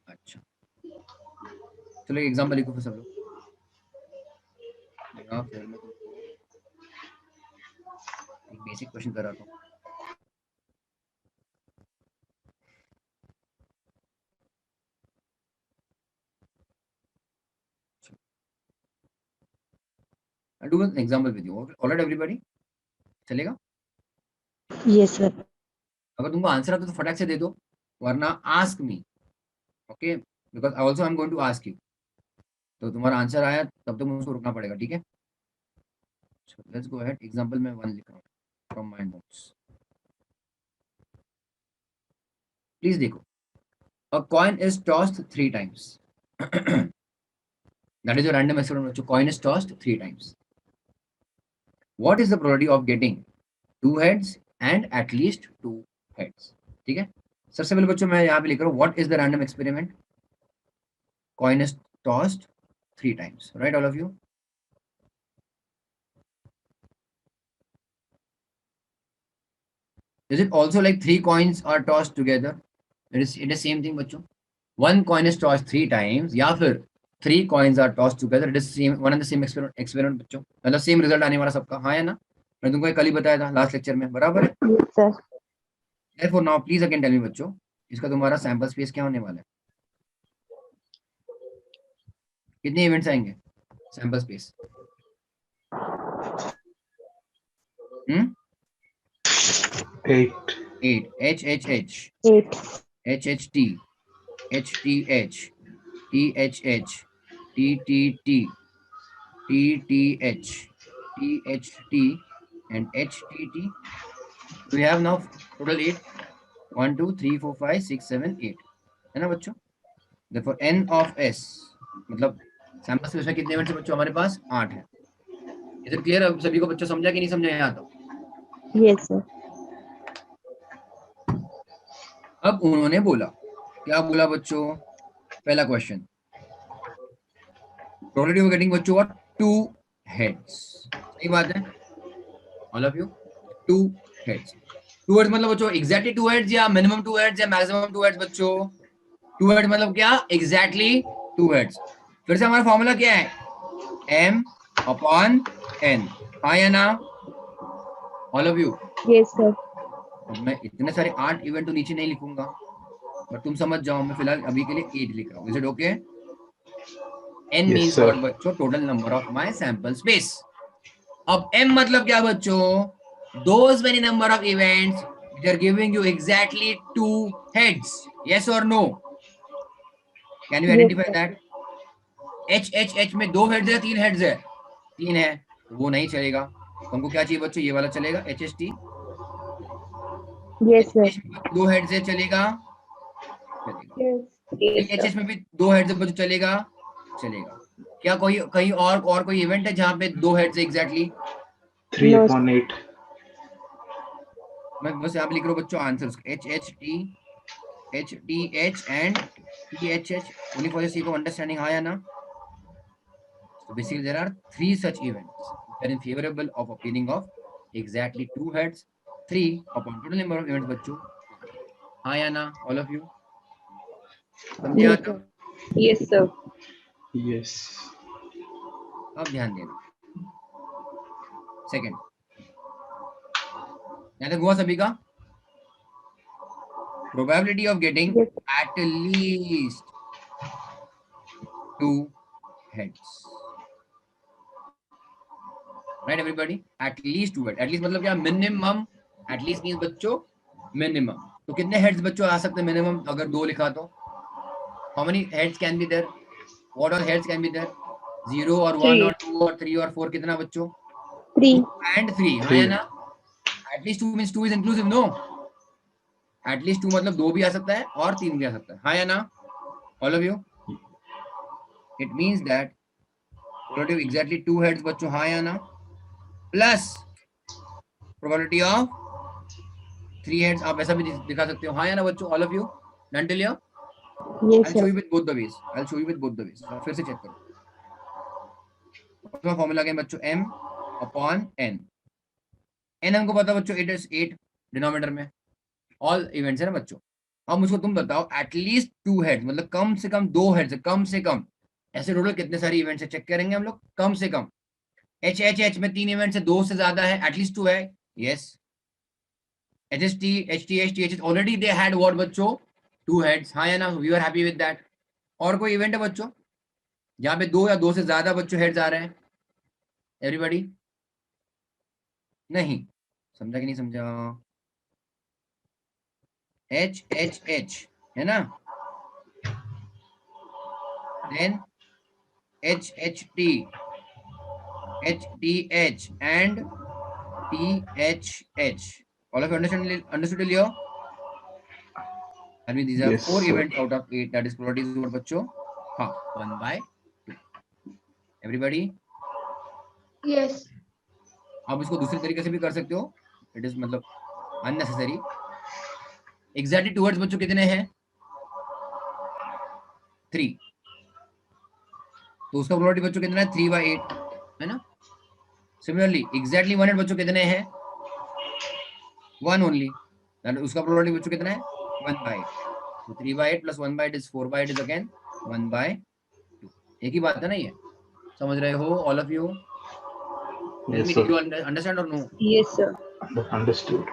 अच्छा चलो एग्जाम्पल लिखो फिर सब लोग। फिर मैं तुमको एक बेसिक क्वेश्चन कराता हूँ। I'll do an example with you. All right everybody? चलेगा? Yes, sir. अगर तुमको आंसर आता तो फटाक से दे दो, वरना ask me. Okay, because also I am going to ask you. तो तुम्हारा आंसर आया तब तक मुझको रुकना पड़ेगा, ठीक है? Let's go ahead. एग्जांपल में 1 लिख रहा हूँ फ्रॉम माय नोट्स। प्लीज देखो, a coin is tossed 3 times. That is your random experiment बच्चों. Coin is tossed 3 times. What is the probability of getting 2 heads and at least 2 heads? ठीक है, सबसे पहले बच्चों मैं यहाँ पे लिख रहा हूँ, what is the random experiment? Coin is tossed 3 times, right, all of you? Is it also like 3 coins are tossed together? It is same thing बच्चों. 1 coin is tossed 3 times या फिर 3 coins are tossed together. It is same, one and the same experiment बच्चों. मतलब same result आने वाला सबका, हाँ या ना? मैं तुमको कल ही बताया था लास्ट लेक्चर में, बराबर है? Yes, sir. Therefore now please again tell me बच्चों, इसका तुम्हारा सैंपल स्पेस क्या होने वाला है? कितने इवेंट्स आएंगे sample space? 8. 8. HHH, 8. HHT, HTH, THH, TTT, TTH, THT, and HTT. We have now total 8. 1, 2, 3, 4, 5, 6, 7, 8. है ना बच्चों? Therefore n of s मतलब सैंपल स्पेस में कितने इवेंट्स बच्चों हमारे पास? 8 है. Is it clear? अब सभी को बच्चों समझा कि नहीं समझा यहाँ तक? Yes, sir. अब उन्होंने बोला, क्या बोला बच्चों? पहला क्वेश्चन, प्रोबेबिलिटी ऑफ गेटिंग बच्चों व्हाट? 2 हेड्स. सही बात है all of you? 2 heads. 2 heads मतलब बच्चों एग्जैक्टली 2 हेड्स या मिनिमम 2 हेड्स या मैक्सिमम 2 हेड्स बच्चों? 2 हेड्स मतलब क्या? Exactly 2 heads. फिर से हमारा फॉर्मूला क्या है? m upon n. हाँ या ना all of you? Yes, sir. अब मैं इतने सारे 8 इवेंट तो नीचे नहीं लिखूंगा, बट तुम समझ जाओ, मैं फिलहाल अभी के लिए 8 लिख रहा हूँ. Is it okay? n Yes, means sir. What बच्चों? Total number of my sample space. अब m मतलब क्या बच्चों? Those many number of events which are giving you exactly 2 heads. Yes or no? Can you Yes, identify sir. that? h में 2 heads है 3 heads है? 3 है, वो नहीं चलेगा. तुमको क्या चाहिए बच्चों? ये वाला चलेगा, HHT. Yes, sir. HH में 2 हेड्स है, चलेगा? चलेगा. Yes. Yes, sir. HH में भी 2 हेड्स है बच्चों, चलेगा? चलेगा. क्या कोई कहीं और कोई इवेंट है जहां पे 2 हेड्स है एग्जैक्टली? 3 No, upon 8. मैं बस यहाँ पे लिख रहा हूँ बच्चों answer. HHT, HTH and THH only for the sake of understanding, हाँ या ना? So basically there are 3 such events that are favorable of obtaining of exactly 2 heads, 3 upon total number of events बच्चों. हाँ या ना ऑल ऑफ यू? समझे यहाँ Yes, तक? sir. Yes, sir. Yes. अब ध्यान देना. सेकंड, यहाँ तक हुआ सभी का? Probability of getting Yes. at least 2 heads. Right everybody? At least 2 heads. At least मतलब क्या? Minimum. At least means बच्चों minimum. तो कितने heads बच्चों आ सकते हैं minimum? अगर 2 लिखा तो how many heads can be there? What all heads can be there? 0 or 1 Three. or 2 or 3 or 4 कितना बच्चों? 3. 2 and 3. हाँ या ना? At least 2 means 2 is inclusive, no? At least 2 मतलब 2 भी आ सकता है और 3 भी आ सकता है. हाँ या ना all of you? It means that probability of exactly 2 heads बच्चों, हाँ या ना, प्लस probability of 3 heads. आप ऐसा भी दिखा सकते हो, हाँ या ना बच्चों all of you? Done till here? Yes, I'll show sir. you with both the ways. I'll show you with both the ways. फिर से चेक करो. अपना फॉर्मूला क्या है बच्चों? m upon n. n हमको पता बच्चों 8 is 8 डिनोमिनेटर में, ऑल इवेंट्स है ना बच्चों. अब मुझको तुम बताओ एटलीस्ट 2 हेड्स मतलब कम से कम 2 हेड्स, कम से कम. ऐसे टोटल कितने सारे इवेंट्स है चेक करेंगे हम लोग. कम से कम HHH में 3 इवेंट्स है, 2 से ज्यादा है, एटलीस्ट 2 है. Yes. HST, HTH, THH already they had what बच्चों? 2 हेड्स. हाँ या ना? We are happy with that. और कोई इवेंट है बच्चों जहाँ पे 2 या 2 से ज्यादा बच्चों हेड्स आ रहे हैं? एवरीबॉडी? नहीं समझा कि नहीं समझा? HHH है ना, then HHT, HTH and THH. All of you understood Leo? That means these are Yes, 4 sir. events out of 8. That is probability is what बच्चों? हाँ, 1/2. Everybody? Yes. आप इसको दूसरे तरीके से भी कर सकते हो. It is मतलब unnecessary. Exactly towards बच्चों कितने हैं? 3. तो उसका प्रोबेबिलिटी बच्चों कितना है? 3/8 है ना. सिमिलरली एग्जैक्टली 1/8 बच्चों कितने हैं? 1 ओनली. उसका प्रोबेबिलिटी बच्चों कितना है? 1/8. तो 3/8 plus 1/8 is 4/8 is again 1/2. एक ही बात है ना ये. समझ रहे हो all of you? Tell Yes, me, sir. did you understand or no? Yes, sir. Understood.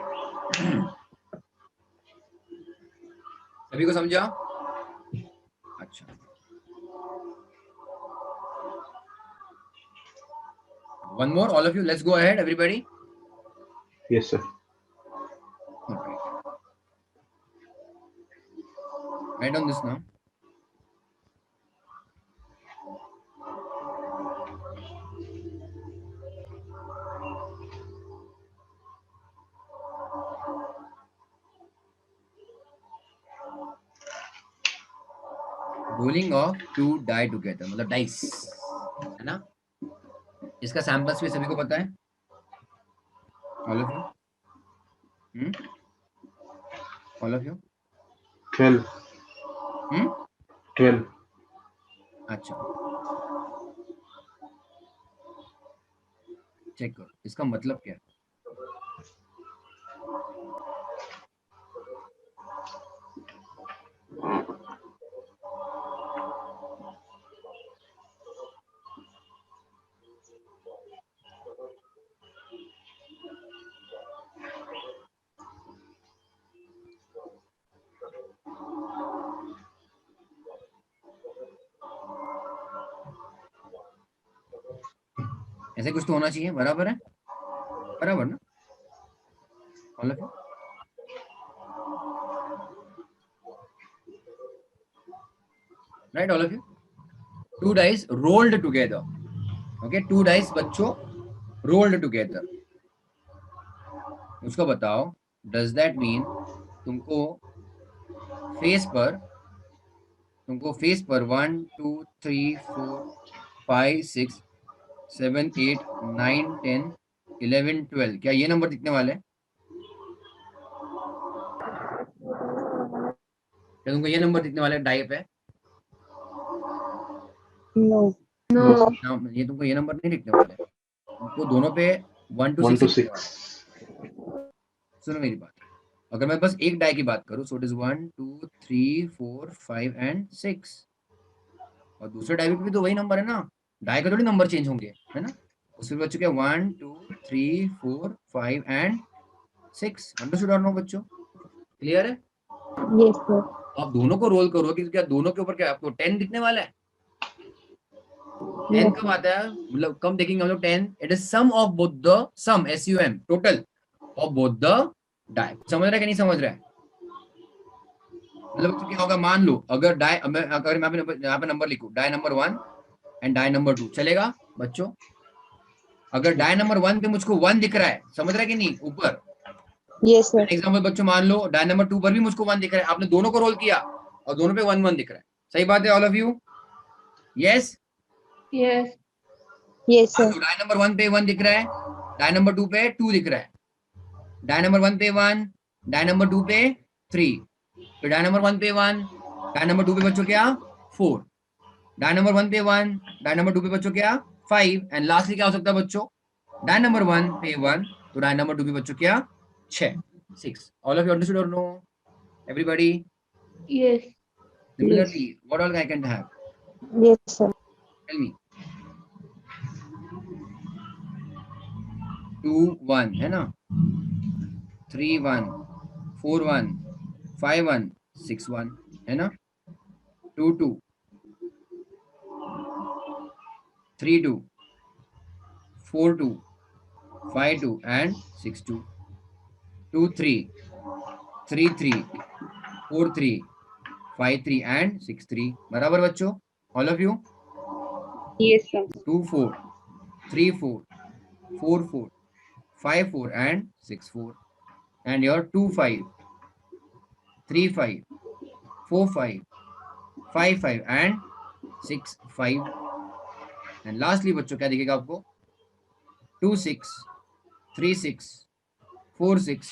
सभी को समझा? अच्छा. One more, all of you. Let's go ahead, everybody. Yes, sir. Okay. Write down this now. Rolling of 2 die together, मतलब dice, है ना? इसका samples भी सभी को पता है? All of you? All of you? 12. 12. अच्छा. चेक करो इसका मतलब क्या है. ऐसे कुछ तो होना चाहिए. बराबर है? बराबर ना? All of you? Right, all of you? 2 dice rolled together. Okay, 2 dice बच्चों rolled together. उसको बताओ. Does that mean तुमको फेस पर 1 2 3 4 5 6 7 8 9 10 11 12 क्या ये नंबर दिखने वाले हैं? क्या तुमको ये नंबर दिखने वाले हैं डाई पे? No. No. ना, ये तुमको ये नंबर नहीं दिखने वाले. तुमको दोनों पे 1 to 1 to 6. 6. सुनो मेरी बात. अगर मैं बस एक डाई की बात करूं, सो इट इज 1 2 3 4 5 एंड 6. और दूसरे डाई पे भी तो वही नंबर है ना. डाई का थोड़ी नंबर चेंज होंगे, है ना. उसमें बच्चों क्या 1 2 3 4 5 एंड 6. अंडरस्टूड और नो बच्चों? क्लियर है? Yes, sir. आप दोनों को रोल करो कि क्या दोनों के ऊपर क्या आपको 10 दिखने वाला है? 10 No. कब आता है? मतलब कम देखेंगे हम लोग 10. It is sum of both the sum SUM total of both the die. समझ रहा है कि नहीं समझ रहा है? मतलब क्या होगा, मान लो अगर डाई अगर मैं यहाँ पे नंबर लिखूं die number 1 and die number 2, चलेगा बच्चों? अगर डाई नंबर 1 पे मुझको 1 दिख रहा है, समझ रहा है कि नहीं, ऊपर Yes, sir. एग्जाम्पल बच्चों मान लो डाई नंबर 2 पर भी मुझको 1 दिख रहा है. आपने दोनों को रोल किया और दोनों पे 1 1 दिख रहा है. सही बात है all of you? Yes. Yes. Yes, sir. Die number 1 पे 1 दिख रहा है, डाई नंबर 2 पे 2 दिख रहा है. डाई नंबर 1 पे 1, डाई नंबर 2 पे 3. तो डाई नंबर 1 पे 1, डाई नंबर 2 पे बच्चों क्या 4. डाई नंबर 1 पे 1, डाई नंबर 2 पे बच्चों क्या 5. एंड लास्टली क्या हो सकता है बच्चों? डाई नंबर 1 पे 1, तो डाई नंबर 2 पे बच्चों क्या 6 6. ऑल ऑफ यू अंडरस्टूड और no? Everybody? Yes. Similarly what all I can have? Yes, sir. Tell me. 2 1 है ना, 3 1 4 1 5 1 6 1 है ना, 2 2 3 2 4 2 5 2 and 6 2. 2 3 3 3 4 3 5 3 and 6 3. बराबर बच्चों? All of you? Yes, sir. 2 4 3 4 4 4 5 4 and 6 4. And your 2 5 3 5 4 5 5 5 and 6 5 and lastly बच्चों क्या दिखेगा आपको 2 6 3 6 4 6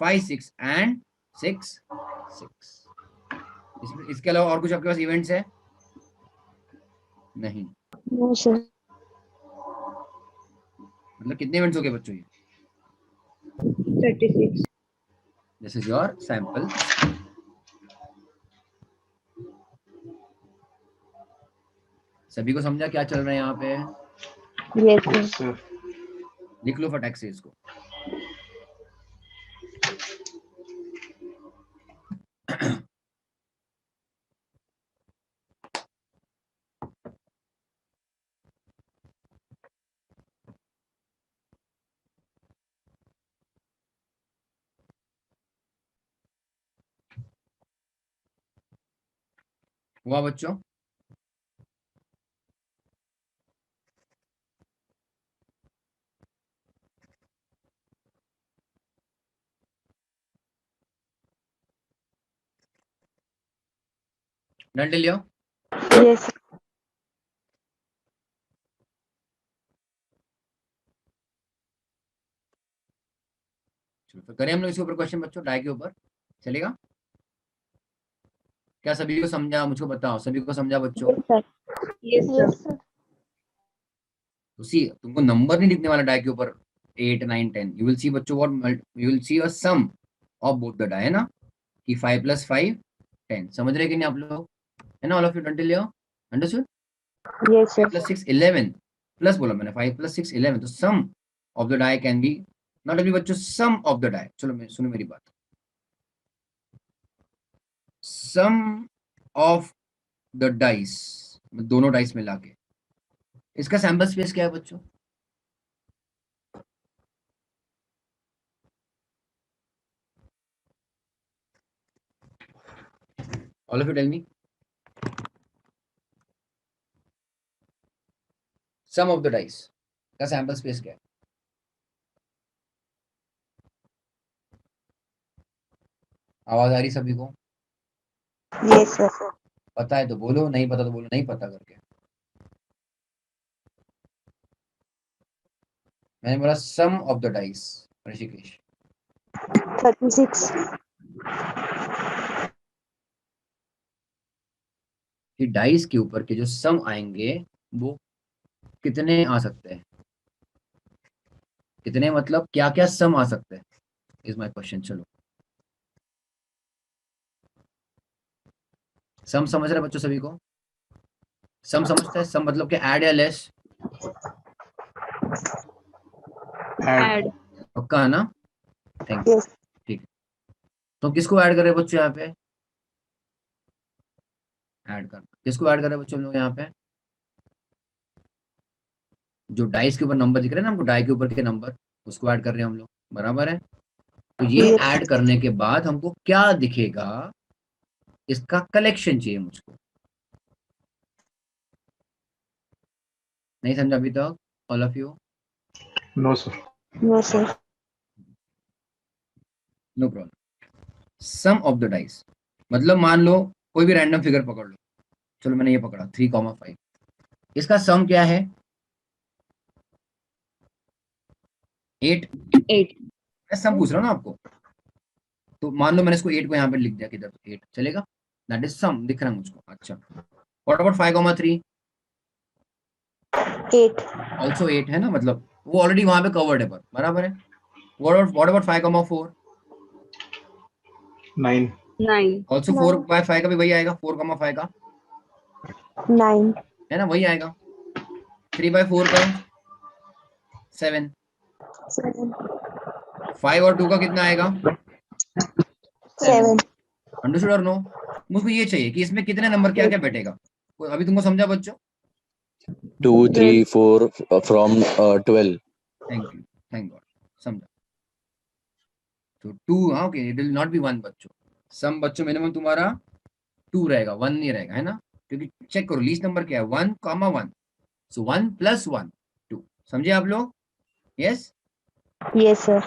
5 6 एंड 6 6। इसके अलावा और कुछ आपके पास इवेंट्स है? नहीं। No, sir. मतलब कितने इवेंट्स हो गए बच्चों ये? 36. This is your sample. सभी को समझा क्या चल रहा है यहाँ पे? Yes, sir. Yes, sir. लिख लो फटाक से इसको। हुआ बच्चों? डन ले लियो? Yes, sir. चलो तो करें हम लोग इसके ऊपर क्वेश्चन बच्चों, डाई के ऊपर चलेगा? क्या सभी को समझा? मुझको बताओ, सभी को समझा बच्चों? Yes, sir. Yes, sir. Yes, sir. तो सी तुमको नंबर नहीं लिखने वाला डाई के ऊपर 8 9 10। यू विल सी बच्चों what you will see a sum of both the die, है ना, कि 5 + 5 10। समझ रहे कि नहीं आप लोग? है ना, all of you done till here? Understood? Yes, sir. 5 + 6 11 plus बोला मैंने 5 + 6 11, तो sum of the die can be not only बच्चों सम ऑफ द डाई। चलो सुनो मेरी बात, सम ऑफ द डाइस, दोनों डाइस मिला के, इसका सैंपल स्पेस क्या है बच्चों? All of you tell me, sum of the dice का सैंपल स्पेस क्या है? आवाज आ रही सभी को? Yes, sir. पता है तो बोलो, नहीं पता तो बोलो नहीं पता करके। मैंने बोला सम ऑफ द डाइस ऋषिकेश। 36. कि डाइस के ऊपर के जो सम आएंगे वो कितने आ सकते हैं? कितने मतलब क्या क्या सम आ सकते हैं इज माय क्वेश्चन। चलो सम समझ रहे बच्चों सभी को? सम समझते हैं? सम मतलब क्या, ऐड या लेस? Add. पक्का है ना? Thank you. Yes. ठीक है, तो किसको ऐड कर रहे हैं बच्चों यहाँ पे? ऐड करना, किसको ऐड कर रहे हैं बच्चों हम लोग यहाँ पे? जो डाइस के ऊपर नंबर दिख रहे हैं ना हमको, डाई के ऊपर के नंबर, उसको ऐड कर रहे हैं हम लोग, बराबर है? तो ये Yes. ऐड करने के बाद हमको क्या दिखेगा, इसका कलेक्शन चाहिए मुझको। नहीं समझा अभी तक all of you? No, sir. No, sir. No problem. Sum of the dice मतलब मान लो कोई भी रैंडम फिगर पकड़ लो, चलो मैंने ये पकड़ा 3,5, इसका सम क्या है? 8। 8. मैं सम पूछ रहा हूँ ना आपको, तो मान लो मैंने इसको 8 को यहाँ पे लिख दिया किधर, तो 8 चलेगा, दैट इज सम दिख रहा है मुझको। अच्छा व्हाट अबाउट 5,3? 8. ऑल्सो 8 है ना, मतलब वो ऑलरेडी वहां पे कवर्ड है, पर बराबर है। What about 5,4? 9. 9. ऑल्सो 4/5 का भी वही आएगा, 4,5 का 9. है ना, वही आएगा। 3/4 का 7। 7. 5 और 2 का कितना आएगा? 7. अंडरस्टूड और नो? मुझको ये चाहिए कि इसमें कितने नंबर क्या क्या बैठेगा। अभी तुमको समझा बच्चों? 2, 3, 4 from 12. Thank you, thank God, समझा। तो 2, हाँ okay, it will not B 1 बच्चों। सम बच्चों मिनिमम तुम्हारा 2 रहेगा, 1 नहीं रहेगा, है ना, क्योंकि चेक करो लीस्ट नंबर क्या है, 1,1, सो 1 + 1 2। समझे आप लोग? यस? Yes, sir.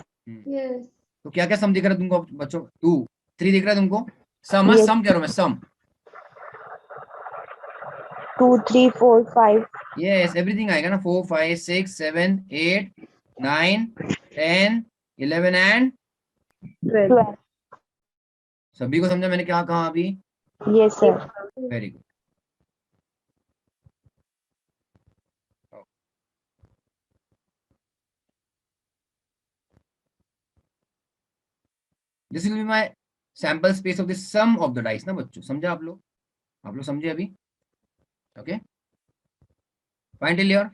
Yes. तो क्या क्या सम दिख रहा है तुमको बच्चों? 2 3 दिख रहा है तुमको? सम Yes. सम कह रहा हूं मैं, सम. 2, 3, 4, 5. यस, एवरीथिंग आएगा ना. 4 5 6 7 8 9 10 11 एंड 12. सभी को समझा मैंने क्या कहा अभी? Yes, sir. Very good. This will be my sample space of the sum of the dice ना बच्चों. समझा आप लोग? आप लोग समझे अभी? Okay, fine till here.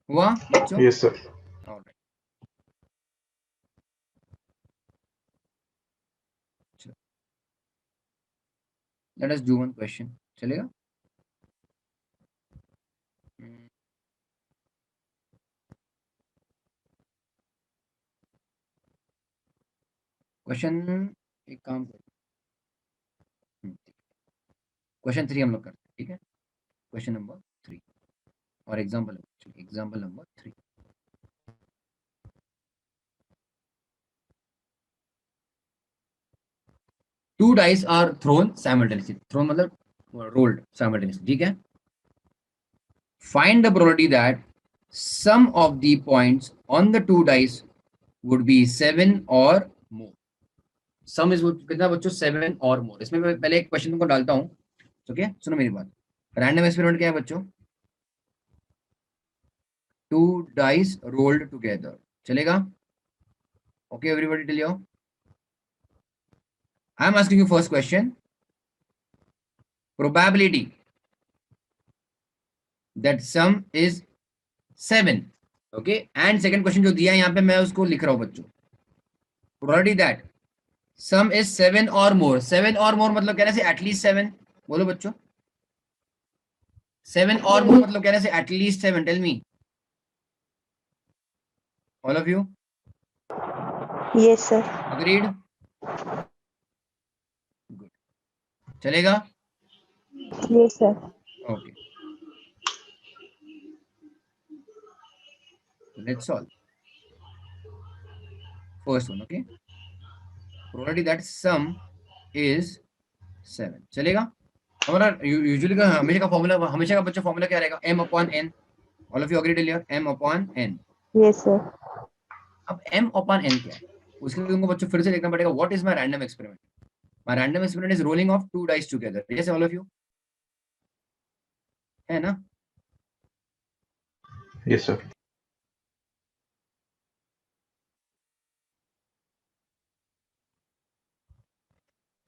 हुआ बच्चों? Yes, sir. Alright. Let us do one question. चलेगा? क्वेश्चन एक काम करो. क्वेश्चन 3 हम लोग करते हैं. ठीक है, क्वेश्चन नंबर 3 और example number 3. Two dice are thrown simultaneously. Thrown मतलब rolled simultaneously. ठीक है. Find the probability that sum of the points on the two dice would be 7 or more. Sum is कितना बच्चों? 7 और more. इसमें मैं पहले एक क्वेश्चन तुमको डालता हूँ. ओके, सुनो मेरी बात. रैंडम एक्सपेरिमेंट क्या है बच्चों? Two dice rolled together. चलेगा? Okay, everybody tell you. I am asking you first question. Probability that sum is 7. Okay, and second question जो दिया है यहाँ पे मैं उसको लिख रहा हूँ बच्चों. प्रोबेबिलिटी दैट सम इज 7 और मोर. 7 और मोर मतलब कहने से एटलीस्ट 7. बोलो बच्चों. 7 और मोर मतलब कहने से at least 7. Tell me all of you. Yes, sir. Agreed? Good. चलेगा? Yes, sir. Okay, let's solve first one. Okay, probability that sum is 7. चलेगा? हमारा यूजुअली का हमेशा का फॉर्मूला, हमेशा का बच्चों फॉर्मूला क्या रहेगा? m upon n. All of you agree till here. m upon n. Yes, sir. अब m upon n क्या है? उसके लिए तुमको बच्चों फिर से देखना पड़ेगा. What is my random experiment? My random experiment is rolling of two dice together. Yes all of you, है ना? Yes, sir.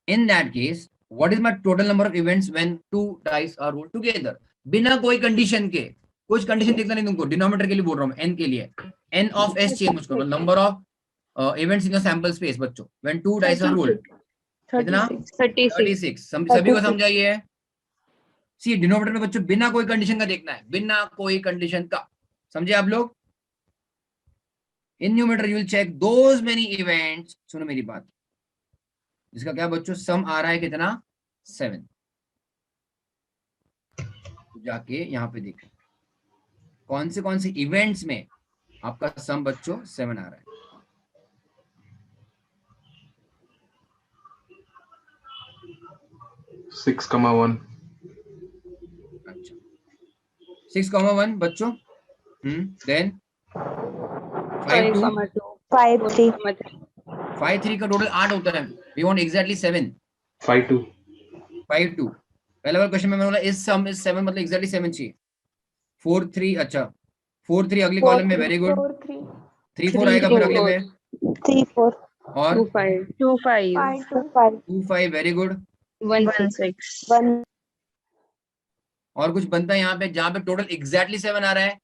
In that case, what is my total number of events when two dice are rolled together? बिना कोई condition के. कुछ condition देखना नहीं तुमको. Denominator के लिए बोल रहा हूँ, n के लिए. n of s चेंज मुझको, number of events in the sample space बच्चों when two dice are rolled. कितना? 36. सभी को समझाइए. सी डिनोमिनेटर में बच्चों बिना कोई कंडीशन का देखना है, बिना कोई कंडीशन का. समझे आप लोग? In numerator you will check those many events. सुनो मेरी बात. जिसका क्या बच्चों सम आ रहा है कितना? 7. जाके यहाँ पे देखें कौन से इवेंट्स में आपका सम बच्चों 7 आ रहा है. 6,1. अच्छा, 6,1 बच्चों. देन 5 2 5, 3. 5 3 का टोटल 8 होता है. We want exactly 7. 5,2. 5 2. पहला वाला क्वेश्चन में मैंने बोला इज सम इज 7 मतलब एग्जैक्टली 7 चाहिए. 4 3. अच्छा, 4 3 अगले कॉलम में. Very good. 3 4 आएगा फिर अगले में. 3, 4. और 2 5 2 5 2, 5. 2 5. Very good. 1 6 1. और कुछ बनता है यहाँ पे जहाँ पे टोटल एग्जैक्टली 7 आ रहा है?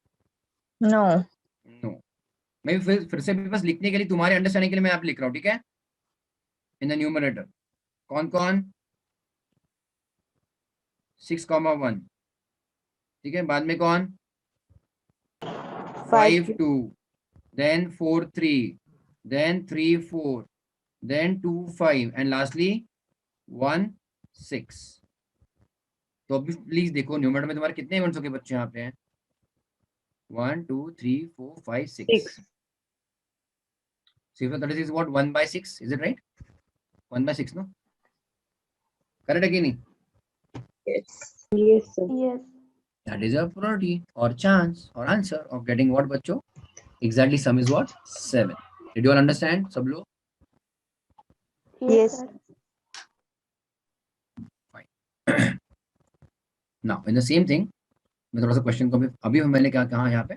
No no. मैं फिर से बस लिखने के लिए, तुम्हारे अंडरस्टैंडिंग के लिए मैं आप लिख रहा हूँ. ठीक है? इन द न्यूमरेटर कौन कौन? 6,1. ठीक है, बाद में कौन? 5 2, then 4 3, then 3 4, then 2 5 and lastly 1 6. तो अभी प्लीज देखो न्यूमरेटर में तुम्हारे कितने इवेंट्स होंगे बच्चे यहाँ पे हैं? 1 2 3 4 5 6. 6 36 is what? 1/6. Is it right? 1/6 ना, करेक्ट है कि नहीं? Yes, sir. Yes. That is a probability or chance or answer of getting what बच्चों? Exactly sum is what? 7. Did you all understand सब लोग? Yes. Sir. Now in the same thing, मैं थोड़ा सा क्वेश्चन को अभी मैंने क्या कहा यहाँ पे,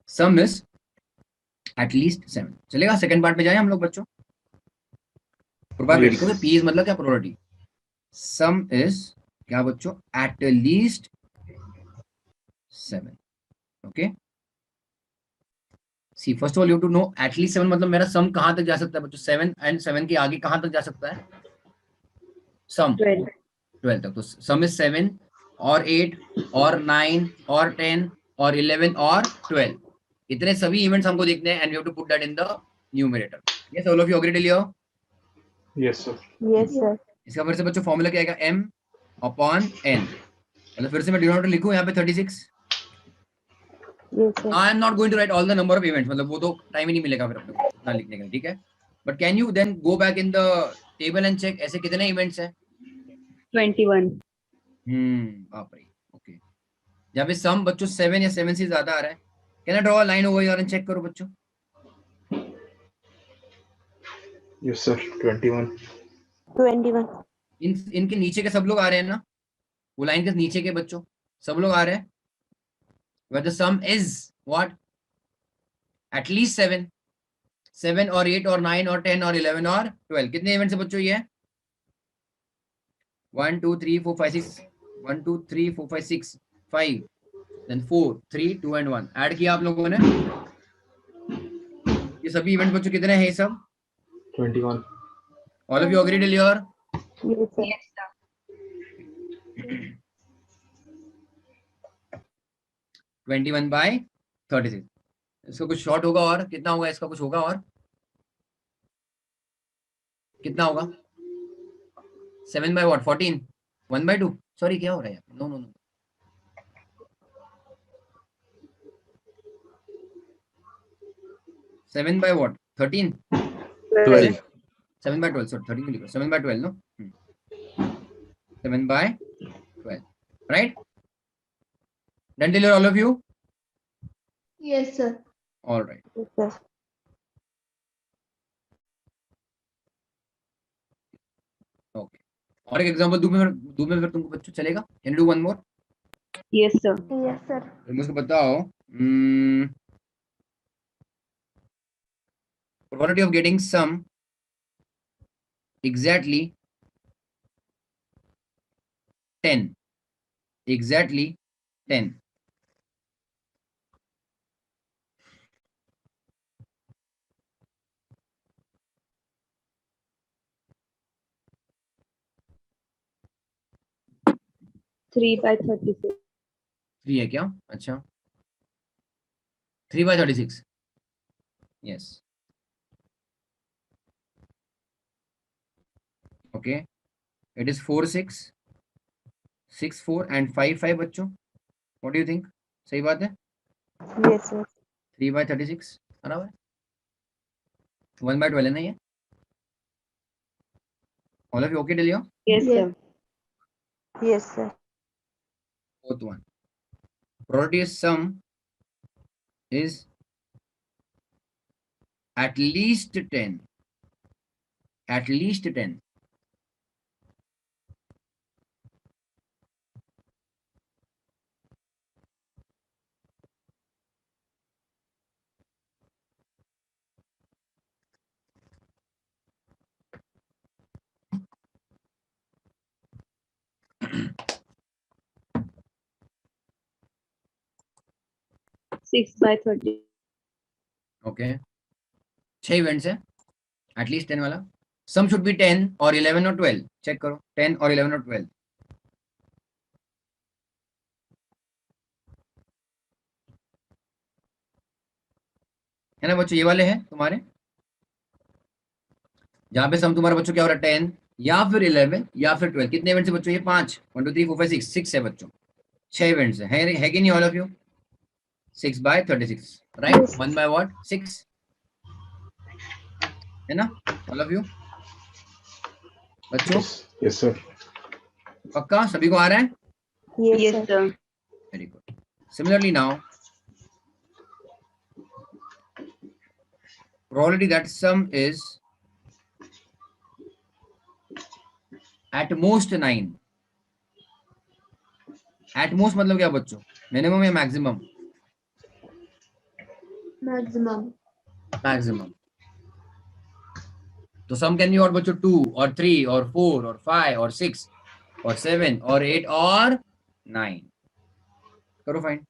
सम इज एटलीस्ट 7. चलेगा? सेकंड पार्ट में जाए हम लोग बच्चों. प्रोबेबिलिटी को पी इज मतलब क्या? प्रोबेबिलिटी. सम इज क्या बच्चों? At least 7. Okay, see first of all you to know at least 7 मतलब मेरा सम कहां तक जा सकता है बच्चों? 7 एंड 7 के आगे कहां तक जा सकता है? सम 12 तक. तो सम इज 7 और 8 और 9 और 10 और 11 और 12. इतने सभी इवेंट्स हमको देखने हैं, and we have to put that in the numerator. Yes, all of you agree till here? Yes, sir. Yes, sir. इसका फिर से बच्चों फॉर्मूला क्या आएगा? m upon n. मतलब फिर से मैं डिनोमिनेटर लिखूं यहाँ पे 36. Yes, sir. I am not going to write all the number of events, मतलब वो तो टाइम ही नहीं मिलेगा फिर अपने को इतना लिखने के लिए, ठीक है? But can you then go back in the table and check ऐसे कितने इवेंट्स हैं? 21. बाप रे. ओके, जहाँ पे सम बच्चों 7 या 7 से ज्यादा आ रहा है, can I draw a line over here and check करो बच्चों? Yes, sir. 21. 21. इनके नीचे के सब लोग आ रहे हैं ना, वो लाइन के नीचे के बच्चों सब लोग आ रहे हैं. where the sum is what? at least 7. 7 और 8 और 9 और 10 और 11 और 12. कितने इवेंट्स है बच्चों ये? 1 2 3 4 5 6. 1 2 3 4 5 6 5 then 4 3 2 and 1 ऐड किया आप लोगों ने. ये सभी इवेंट बच्चों कितने हैं ये सब? 21. All of you agree till here? Yes, sir. Yes, sir. 21 by 36. इसका कुछ शॉर्ट होगा और कितना होगा? इसका कुछ होगा और कितना होगा? 7 by what? 14. 1 by 2. सॉरी क्या हो रहा है? No no no, 7 by what? 13. 12. 7 by 12. Sorry, 13 लिखो. 7 by 12 no? 7 by 12. Right? Done till here all of you? Yes, sir. All right. Yes, sir. Okay. और एक एग्जांपल दूं मैं फिर तुमको बच्चों चलेगा? Can you do one more? Yes, sir. Yes, sir. फिर मुझको बताओ. Probability of getting sum exactly 10. Exactly 10. Three by 36. 3 है क्या? अच्छा, 3 by 36. Yes. Okay. It is 4 6 6 4 and 5 5 बच्चों. What do you think? सही बात है? Yes, sir. 3 by 36 बराबर है. 1 by 12 है ना ये? All of you okay till here? Yes, Yes. sir. Yes, sir. Fourth one. Probability of sum is at least 10. At least 10. Six by 30. Okay. 6 events है. At least 10 वाला. सम शुड बी 10 और 11 और 12. Check करो 10 और 11 और 12. है ना बच्चों? ये वाले हैं तुम्हारे, जहां पे सम तुम्हारा बच्चों क्या हो रहा है? 10 या फिर 11 या फिर 12. कितने इवेंट्स है बच्चों? ये 5. 1 2 3 4 5 6 6 है बच्चों. 6 इवेंट्स है कि नहीं all of you? 6 by 36. Right? Yes. 1 by what? 6 है ना ऑल ऑफ यू? बच्चों Yes, sir. पक्का सभी को आ रहा है? Yes, Yes, sir. sir. Very good. Similarly now, probability that sum is at most 9. At most मतलब क्या बच्चों? मिनिमम या मैक्सिमम? Maximum. Maximum. तो sum can be और बच्चों 2 और 3 और 4 और 5 और 6 और 7 और 8 और 9. करो फाइंड.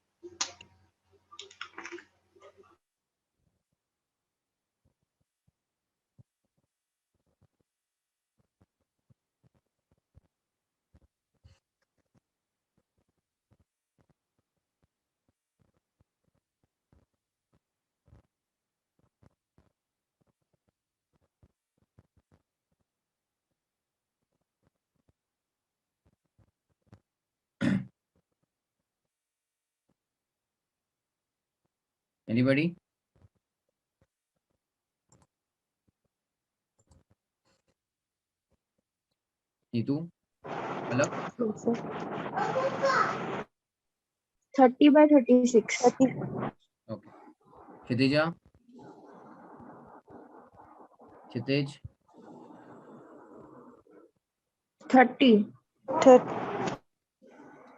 Anybody? नीतू अलग. Yes, sir. 30 by 36. 30. Okay. Kshitija. क्षितिज 30. 30.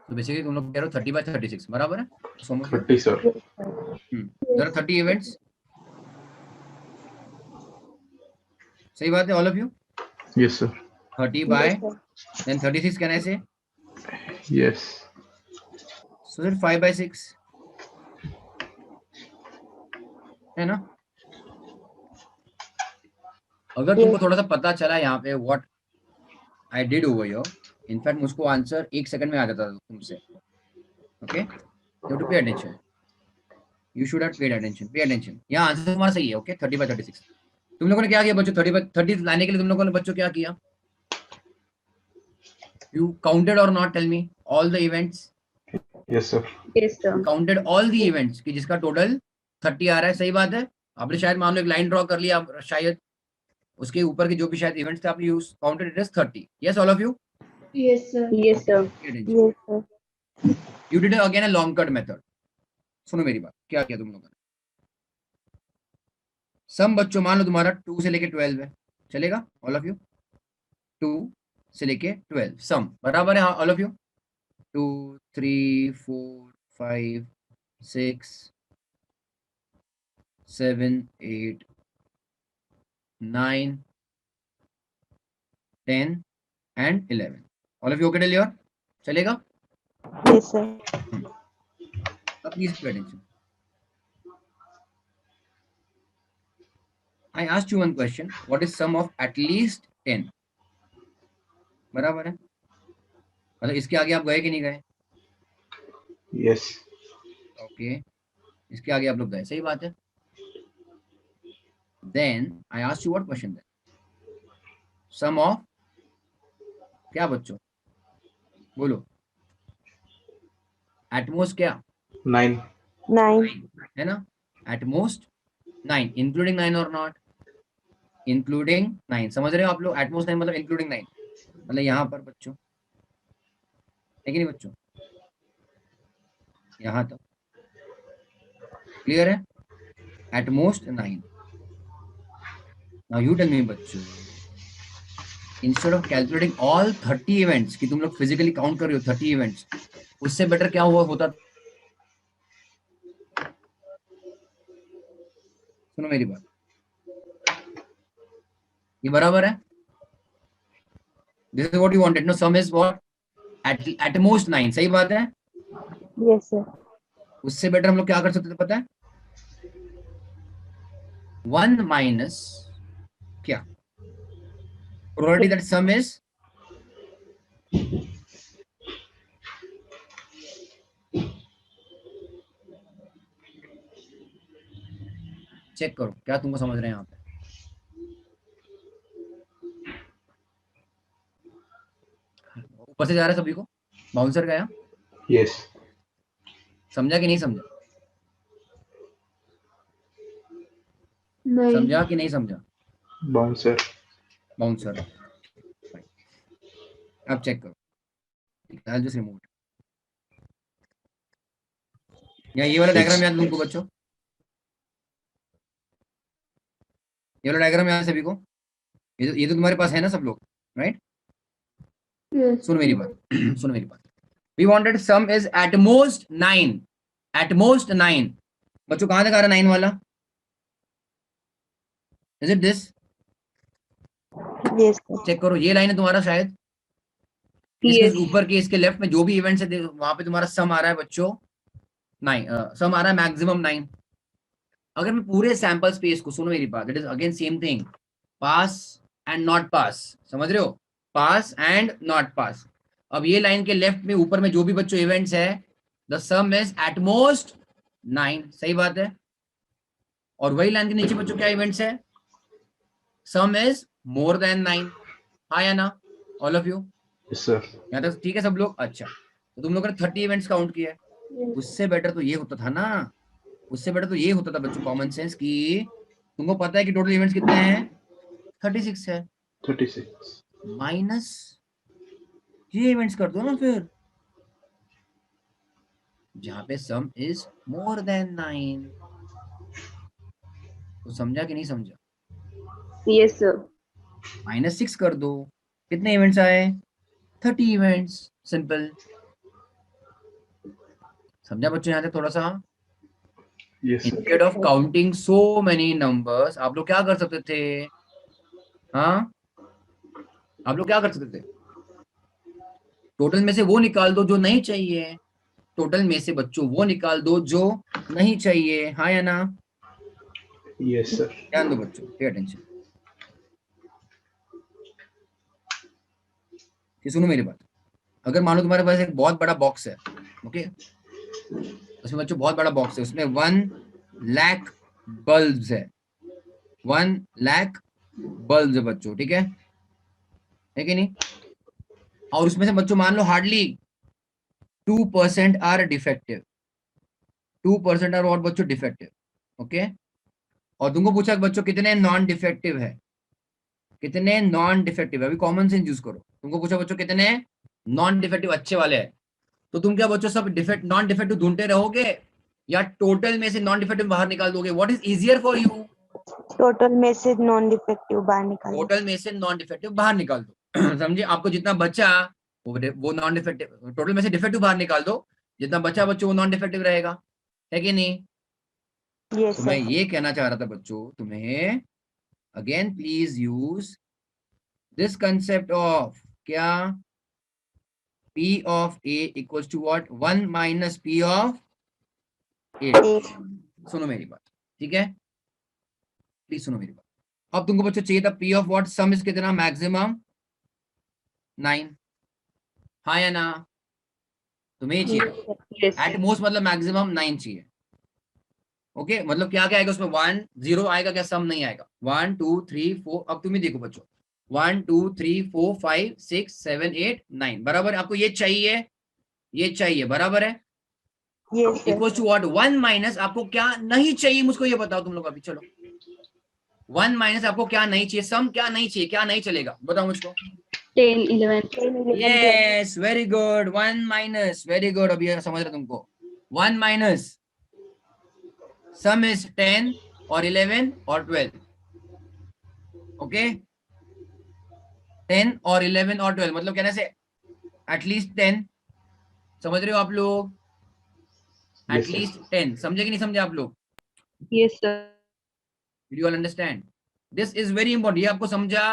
तो बेसिकली तुम लोग कह रहे हो 30 by 36 बराबर है? Some of you. 30, sir. Yes, sir. There are 30 events. सही बात है all of you. Yes, sir. 30 by Yes, sir. then 36 can I say? Yes. So then 5 by 6 है ना? अगर तुमको थोड़ा सा पता चला यहाँ पे what I did over here, in fact मुझको आंसर 1 सेकंड में आ जाता था तुमसे. Okay? You have to pay attention. You should have paid attention. Pay attention. यहाँ आंसर तुम्हारा सही है. Okay? 30 by 36. तुम लोगों ने क्या किया बच्चों? 30 लाने के लिए तुम लोगों ने बच्चों क्या किया? You counted or not? Tell me all the events. Yes, sir. Yes, sir. Counted all the events कि जिसका टोटल 30 आ रहा है. सही बात है. आपने शायद मान लो एक लाइन ड्रॉ कर लिया, शायद उसके ऊपर के जो भी शायद इवेंट्स थे आपने use counted it as 30. Yes all of you. Yes, sir. Yes, sir. Yes, sir. You did again a long cut method. सुनो मेरी बात, क्या किया तुम लोगों ने? सम बच्चों मान लो तुम्हारा 2 से लेके 12 है, चलेगा ऑल ऑफ यू? 2 से लेके 12 सम बराबर है all of you? 2 3 4 5 6 7 8 9 10 and 11. All of you okay till here? चलेगा? Yes, sir. Now please pay attention. I asked you one question. What is sum of at least 10? बराबर है? मतलब इसके आगे आप गए कि नहीं गए? Yes. ओके. इसके आगे आप लोग गए, सही बात है. Then I asked you what question then? Sum of क्या बच्चों? बोलो. At most क्या? 9. 9. है ना? At most 9, including 9 or not? Including 9. समझ रहे हो आप लोग? At most 9 मतलब including 9. मतलब यहाँ पर बच्चों है कि नहीं बच्चों? यहाँ तक क्लियर है? At most 9. Now you tell me बच्चों, instead of calculating all 30 events कि तुम लोग physically count कर रहे हो 30 events, उससे बेटर क्या हुआ होता? सुनो मेरी बात, ये बराबर है? This is what you wanted. No, sum is what? At most 9. सही बात है? Yes, sir. उससे बेटर हम लोग क्या कर सकते थे पता है? 1 minus क्या? Probability that sum is check करो क्या तुमको समझ रहे हैं यहाँ पे. ऊपर से जा रहा है सभी को? बाउंसर गया? Yes. समझा कि नहीं समझा? नहीं. समझा कि नहीं समझा? Bouncer. बाउंसर. अब चेक करो, I'll just remove it. या ये वाला Six. डायग्राम याद तुमको बच्चों, ये वाला डायग्राम याद सभी को, ये तो तुम्हारे पास है ना सब लोग, राइट? Yes. सुनो मेरी बात, सुनो मेरी बात. We wanted sum is at most 9, at most 9. बच्चों कहाँ दिखा रहा है 9 वाला? Is it this? Yes, sir. Check करो, ये लाइन है तुम्हारा शायद, इसके ऊपर के इसके लेफ्ट में जो भी इवेंट्स है वहां पे तुम्हारा सम आ रहा है बच्चों 9, सम आ रहा है मैक्सिमम 9. अगर मैं पूरे सैंपल स्पेस को, सुनो मेरी बात, it is again same thing, pass and not pass, समझ रहे हो? पास एंड नॉट पास. अब ये लाइन के लेफ्ट में ऊपर में जो भी बच्चों इवेंट्स है, the some is at most 9, सही बात है. और वही लाइन के नीचे बच्चों क्या इवेंट्स है? सम इज मोर देन 9. हाँ या ना all of you? Yes, sir. यहाँ तक ठीक है सब लोग? अच्छा, तो तुम लोगों ने 30 इवेंट्स काउंट किया है. उससे बेटर तो ये होता था ना, उससे बेटर तो ये होता था बच्चों, कॉमन सेंस, कि तुमको पता है कि टोटल इवेंट्स कितने हैं? 36 है, 36. माइनस ये इवेंट्स कर दो ना फिर, जहां पे सम इज मोर देन 9. तो समझा कि नहीं समझा? Yes, sir. -6 कर दो, कितने इवेंट्स आए? 30 इवेंट्स, सिंपल. समझा बच्चों यहाँ से थोड़ा सा? Yes, sir. Instead of counting so many numbers, आप लोग क्या कर सकते थे? हाँ, आप लोग क्या कर सकते थे? टोटल में से वो निकाल दो जो नहीं चाहिए, टोटल में से बच्चों वो निकाल दो जो नहीं चाहिए. हाँ या ना? Yes, sir. ध्यान दो बच्चों, पे अटेंशन. सुनो मेरी बात, अगर मान लो तुम्हारे पास एक बहुत बड़ा बॉक्स है, ओके, उसमें बच्चों बहुत बड़ा बॉक्स है, उसमें 1 लाख बल्ब्स है, 1 लाख बल्ब्स है बच्चों, ठीक है कि नहीं? और उसमें से बच्चों मान लो हार्डली 2% आर डिफेक्टिव, 2% आर और बच्चों डिफेक्टिव, ओके. और तुमको पूछा बच्चों कितने नॉन डिफेक्टिव है, कितने नॉन डिफेक्टिव है? अभी कॉमन सेंस यूज करो. तुमको पूछा बच्चों कितने नॉन डिफेक्टिव अच्छे वाले हैं, तो तुम क्या बच्चों सब नॉन डिफेक्टिव ढूंढते रहोगे या टोटल में से नॉन डिफेक्टिव बाहर निकाल दोगे? What is easier for you? Total में से नॉन डिफेक्टिव बाहर निकालो. टोटल में से नॉन डिफेक्टिव बाहर निकाल दो. समझे? आपको जितना बचा वो नॉन डिफेक्टिव, टोटल में से डिफेक्टिव बाहर निकाल दो, जितना बचा बच्चों वो नॉन डिफेक्टिव रहेगा, है कि नहीं? Yes, तो sir. मैं ये कहना चाह रहा था बच्चों तुम्हें, again please use this concept of क्या, P of A equals to what? 1 minus P of A. Eight. सुनो मेरी बात, ठीक है, प्लीज सुनो मेरी बात. अब तुमको बच्चों चाहिए था P of what? Some is कितना? मैक्सिमम 9. हाँ या ना? तुम्हें चाहिए Yes. एट मोस्ट, मतलब मैक्सिमम 9 चाहिए, ओके. मतलब क्या क्या आएगा उसमें? 1 0 आएगा क्या? सम नहीं आएगा. 1 2 3 4, अब तुम ही देखो बच्चों, 1 2 3 4 5 6 7 8 9, बराबर है? आपको ये चाहिए, ये चाहिए, बराबर है? Yes, sir. Equal to what? 1 minus आपको क्या नहीं चाहिए, मुझको ये बताओ तुम लोग अभी. चलो 1 माइनस आपको क्या नहीं चाहिए, सम क्या नहीं चाहिए, क्या नहीं चलेगा, बताओ मुझको. 10, 11. 10, 11, 12. Yes, very good. 1 minus, very good. अभी समझ रहे तुमको. 1 माइनस सम इज 10 और 11 और 12, ओके. 10 और 11 और 12 मतलब कहने से एटलीस्ट 10, समझ रहे हो आप लोग? Yes, एटलीस्ट 10, समझे कि नहीं समझे आप लोग? Yes, sir. Did you all understand? This is very important. ये आपको समझा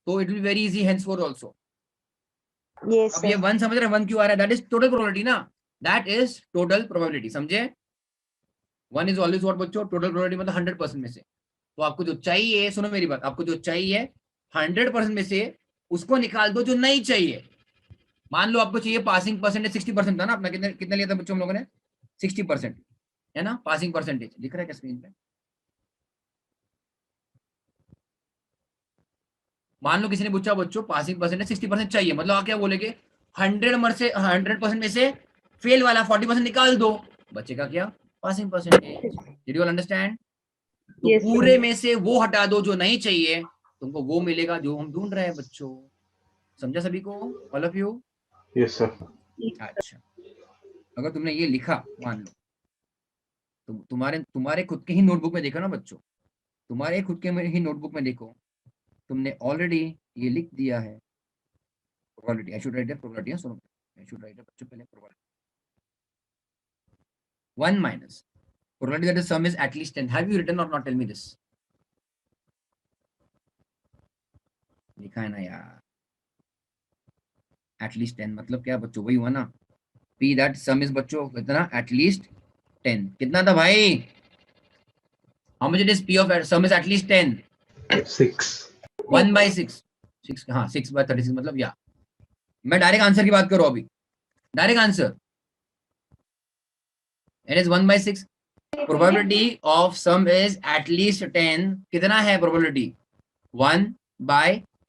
तो it will be very easy henceforth also. Yes, अब ये sir. 1 समझ रहे हैं, 1 क्यों आ रहा है? That is total probability ना, that is total probability, समझे? 1 is always what बच्चों? total probability, मतलब 100% में से. तो आपको जो चाहिए, सुनो मेरी बात, आपको जो चाहिए 100% में से उसको निकाल दो जो नहीं चाहिए. मान लो आपको चाहिए पासिंग परसेंटेज 60% था ना अपना, कितने लिया था बच्चों हम लोगों ने? 60%, है ना? पासिंग परसेंटेज दिख रहा है क्या स्क्रीन पे? मान लो किसी ने पूछा बच्चों पासिंग परसेंटेज 60% चाहिए, मतलब आप क्या बोलेगे? 100% में से फेल वाला 40% निकाल दो, बचेगा क्या? Passing percentage. Did you all understand? तो Yes, पूरे में से वो हटा दो जो नहीं चाहिए, तुमको वो मिलेगा जो हम ढूंढ रहे हैं बच्चों. समझा सभी को, all of you? Yes, sir. अच्छा, अगर तुमने ये लिखा, मान लो तुम्हारे खुद के ही नोटबुक में देखो ना बच्चों, तुम्हारे खुद के ही नोटबुक में देखो, तुमने ऑलरेडी ये लिख दिया है probability. I should write the probability, सुनो, आई शुड राइट बच्चों पहले probability 1 minus probability that the sum is at least 10. Have you written or not? Tell me this. लिखा है ना यार, at least 10 मतलब क्या बच्चों, वही हुआ ना, P that sum is बच्चों कितना, at least 10, कितना था भाई? How much it is? P of sum is at least 10. 6. 1 by 6. 6 हाँ 6 by 36 मतलब या, मैं डायरेक्ट आंसर की बात करूँ अभी, direct answer, it is 1 by 6. Probability of sum is at least 10. कितना है probability? 1 by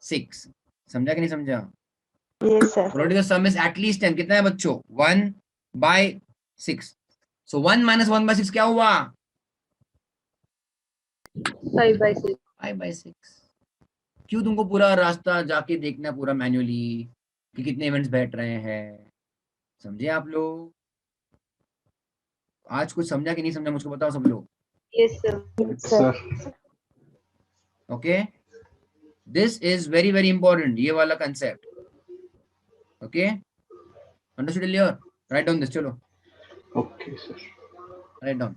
6. समझा कि नहीं समझा? Yes, sir. Probability of sum is at least 10. कितना है बच्चों? 1 by 6. So 1 minus 1 by 6 क्या हुआ? 5 by 6. 5 by 6. क्यों तुमको पूरा रास्ता जाके देखना पूरा मैन्युअली कि कितने इवेंट्स बैठ रहे हैं? समझे आप लोग? आज कुछ समझा कि नहीं समझा मुझको बताओ सब लोग। Yes, sir. Yes, sir. Sir. Okay, this is very very important, ये वाला concept. Okay, understood clear? Write down this, चलो Okay, sir. Write down.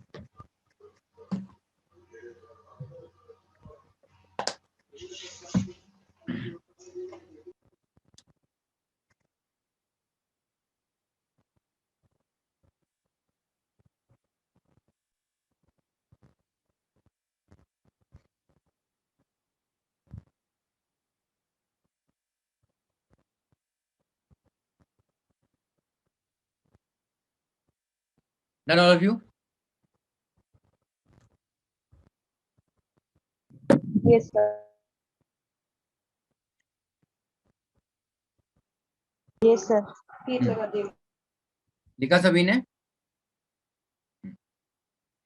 Done all of you? Yes, sir. Yes, sir. लिखा सभी ने?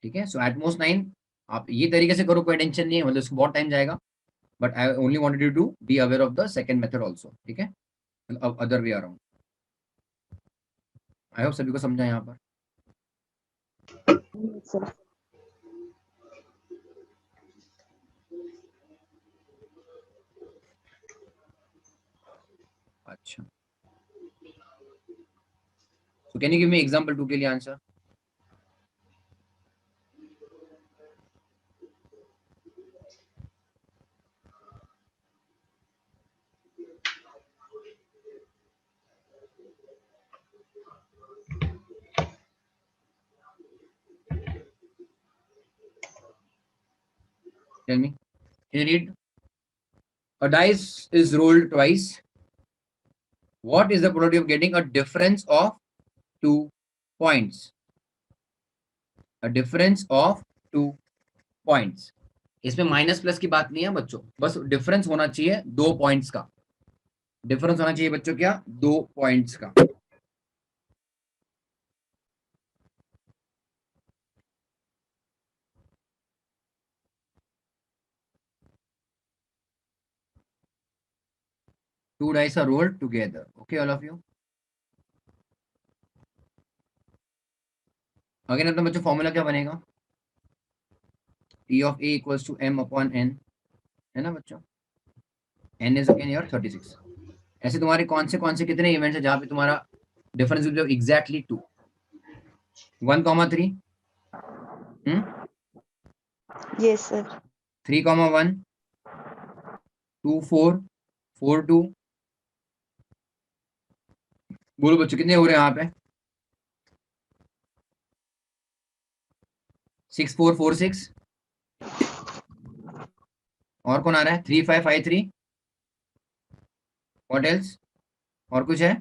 ठीक है, सो एटमोस्ट 9 आप ये तरीके से करो, कोई टेंशन नहीं है, मतलब इसको बहुत टाइम जाएगा, but I only wanted you to be aware of the second method also, ठीक है, other way around. I hope सभी को समझा यहाँ पर। Yes, sir. अच्छा, so can you give me example 2 के लिए answer? Tell me, can you read? A dice is rolled twice. What is the probability of getting a difference of 2 points? A difference of 2 points. इसमें minus plus की बात नहीं है बच्चों, बस difference होना चाहिए 2 पॉइंट्स का। डिफरेंस होना चाहिए बच्चों क्या? 2 पॉइंट्स का। Two dice are rolled together. Okay, all of you. Again अपना बच्चों फॉर्मूला क्या बनेगा? T of A equals to M upon N, है ना बच्चों? N is again your 36. ऐसे तुम्हारे कौन से कितने इवेंट्स है जहां पे तुम्हारा difference will be exactly 2? 1,3. Yes, sir. 3,1. 2, 4. 4, 2. बोलो बच्चों कितने हो रहे हैं यहाँ पे? 6, 4, 4, 6. और कौन आ रहा है? 3, 5, 5, 3. What else? और कुछ है?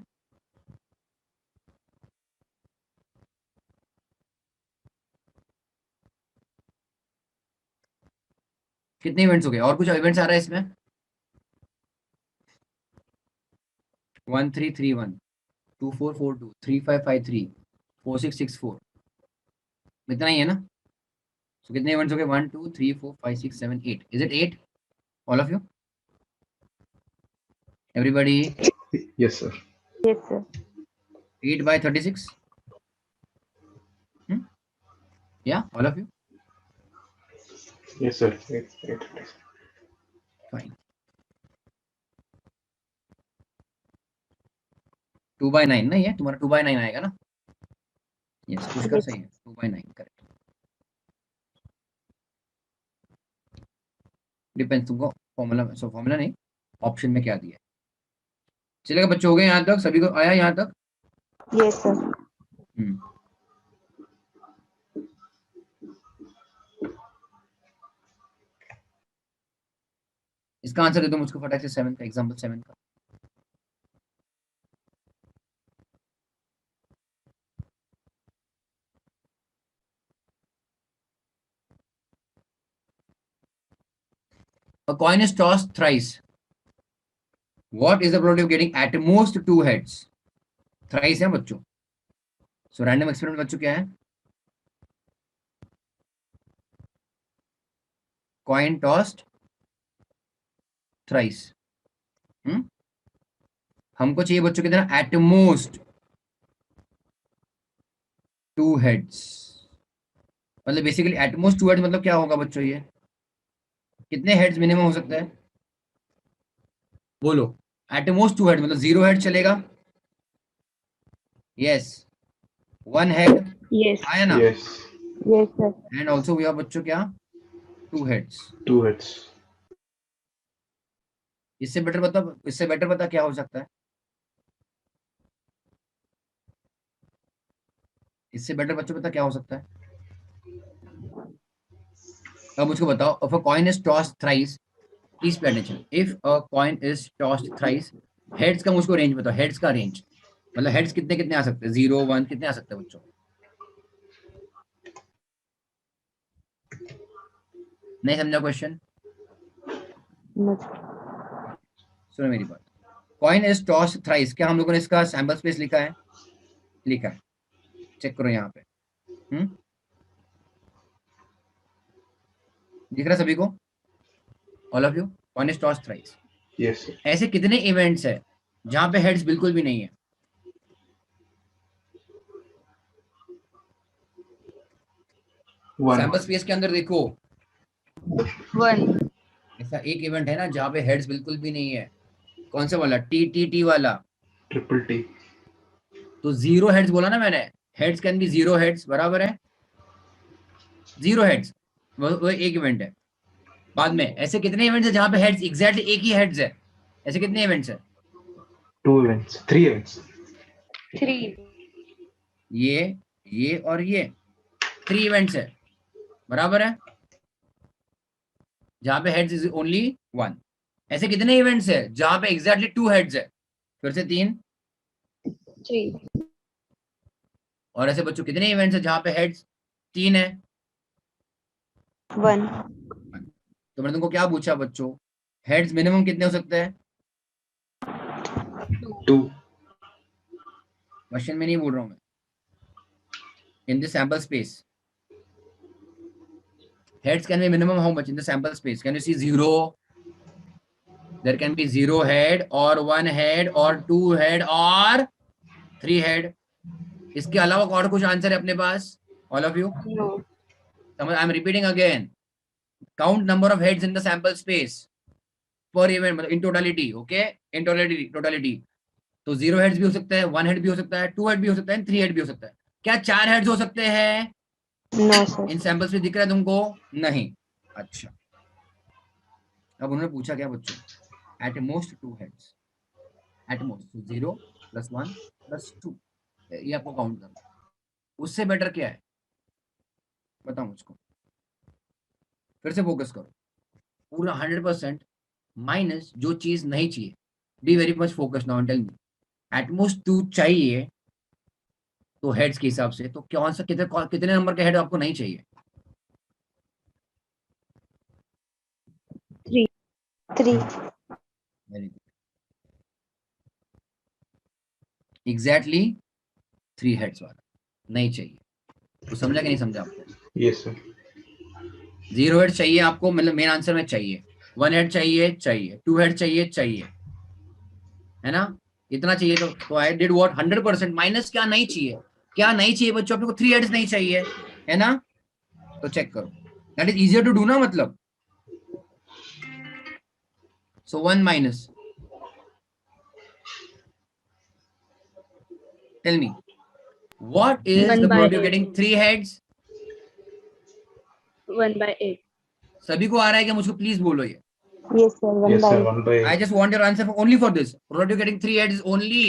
कितने इवेंट्स हो गए? और कुछ इवेंट्स आ रहा है इसमें? 1, 3, 3, 1. 2, 4, 4, 2. 3, 5, 5, 3. 4, 6, 6, 4. इतना ही है ना? So कितने इवेंट्स हो गए? 1, 2, 3, 4, 5, 6, 7, 8. Is it 8? All of you? Everybody? Yes, sir. Yes, sir. 8 by 36. Yeah, all of you? Yes, sir. Eight. Fine. 2 by 9 ना, ये तुम्हारा 2 by 9 आएगा ना? Yes, Pushkar Yes. सही है, 2 by 9 करेक्ट. डिपेंड्स तुमको फॉर्मूला नहीं, ऑप्शन में क्या दिया है. चलेगा बच्चों, हो गए यहाँ तक? सभी को आया यहाँ तक? Yes, sir. इसका आंसर दे दो मुझको फटाक से 7 का, एग्जांपल 7 का. A coin is tossed thrice. What is the probability of getting at most 2 heads? Thrice है बच्चों. So random experiment बच्चों क्या है? Coin tossed thrice. हमको चाहिए बच्चों कितना? At most 2 heads. मतलब बेसिकली at most 2 heads मतलब क्या होगा बच्चों? ये कितने हेड्स मिनिमम हो सकता है? बोलो. At most 2 heads मतलब 0 हेड चलेगा? Yes. 1 head Yes. आया ना? Yes. Yes, sir. And also we have बच्चों क्या? 2 heads. 2 heads. इससे बेटर बता क्या हो सकता है? इससे बेटर बच्चों पता क्या हो सकता है? अब मुझको बताओ. If a coin is tossed thrice, please pay attention. If a coin is tossed thrice, heads का मुझको रेंज बताओ. हेड्स का रेंज मतलब हेड्स कितने कितने आ सकते हैं? 0 1 कितने आ सकते हैं बच्चों? नहीं समझा क्वेश्चन? No. सुनो मेरी बात. कॉइन इज टॉस थ्राइस, क्या हम लोगों ने इसका सैंपल स्पेस लिखा है? लिखा है. चेक करो यहाँ पे. दिख रहा सभी को? All of you? Coin is toss thrice. Yes, sir. ऐसे कितने इवेंट्स है जहां पे हेड्स बिल्कुल भी नहीं है? One. सैंपल स्पेस के अंदर देखो. 1. ऐसा एक इवेंट है ना जहां पे हेड्स बिल्कुल भी नहीं है. कौन सा वाला? टी वाला. Triple T. तो 0 हेड्स बोला ना मैंने. हेड्स कैन बी 0 हेड्स, बराबर है? 0 हेड्स वो एक इवेंट है. बाद में ऐसे कितने इवेंट्स है जहां पे हेड्स एग्जैक्टली एक ही हेड्स है? ऐसे कितने इवेंट्स है? 2 events. 3 events. 3. ये और ये 3 इवेंट्स है, बराबर है? जहां पे हेड्स इज ओनली 1. ऐसे कितने इवेंट्स है जहां पे एग्जैक्टली 2 हेड्स है? फिर से 3. 3. और ऐसे बच्चों कितने इवेंट्स है जहां पे हेड्स 3 है? 1. तो मैंने तुमको क्या पूछा बच्चों? हेड्स मिनिमम कितने हो सकते हैं? 2. क्वेश्चन में नहीं बोल रहा हूं मैं. In the sample space heads can be minimum how much in the sample space? Can you see 0? There can be 0 head or 1 head or 2 head or 3 head. इसके अलावा और कुछ आंसर है अपने पास? All of you? No. I am repeating again. Count number of heads in the sample space per event in totality. Okay? In totality. तो 0 heads भी हो सकता है, 1 head भी हो सकता है, 2 head भी हो सकता है, 3 head भी हो सकता है. क्या 4 heads हो सकते हैं? No, sir. इन सैंपल्स में दिख रहा है तुमको? नहीं. अच्छा, अब उन्होंने पूछा क्या बच्चों? Eight most 2 heads. At most 0 + 1 + 2. ये आपको काउंट करना. उससे बेटर क्या है बताओ मुझको. फिर से फोकस करो. पूरा 100% माइनस जो चीज नहीं चाहिए. Be very much focus now and tell me. At most 2 चाहिए तो हेड्स के हिसाब से तो कौन सा कितने नंबर के हेड आपको नहीं चाहिए? 3. Very good. एग्जैक्टली 3 हेड्स वाला नहीं चाहिए. तो समझा कि नहीं समझा आपको? Yes, sir. 0 हेड चाहिए आपको, मतलब मेन आंसर में चाहिए. 1 हेड चाहिए, 2 हेड चाहिए, है ना? इतना चाहिए तो आई डिड व्हाट 100%। माइनस क्या नहीं चाहिए, क्या नहीं चाहिए बच्चों, अपने को 3 हेड्स नहीं चाहिए है ना, तो चेक करो, that is easier to do ना, मतलब so 1 minus, tell me what is 1 the by probability of 8. getting 3 heads? 1 by 8. सभी को आ रहा है क्या, मुझको प्लीज बोलो ये। Yes, sir. One Yes, by sir. eight. 1 by I 8. just want your answer only for this. Probability of getting 3 heads is only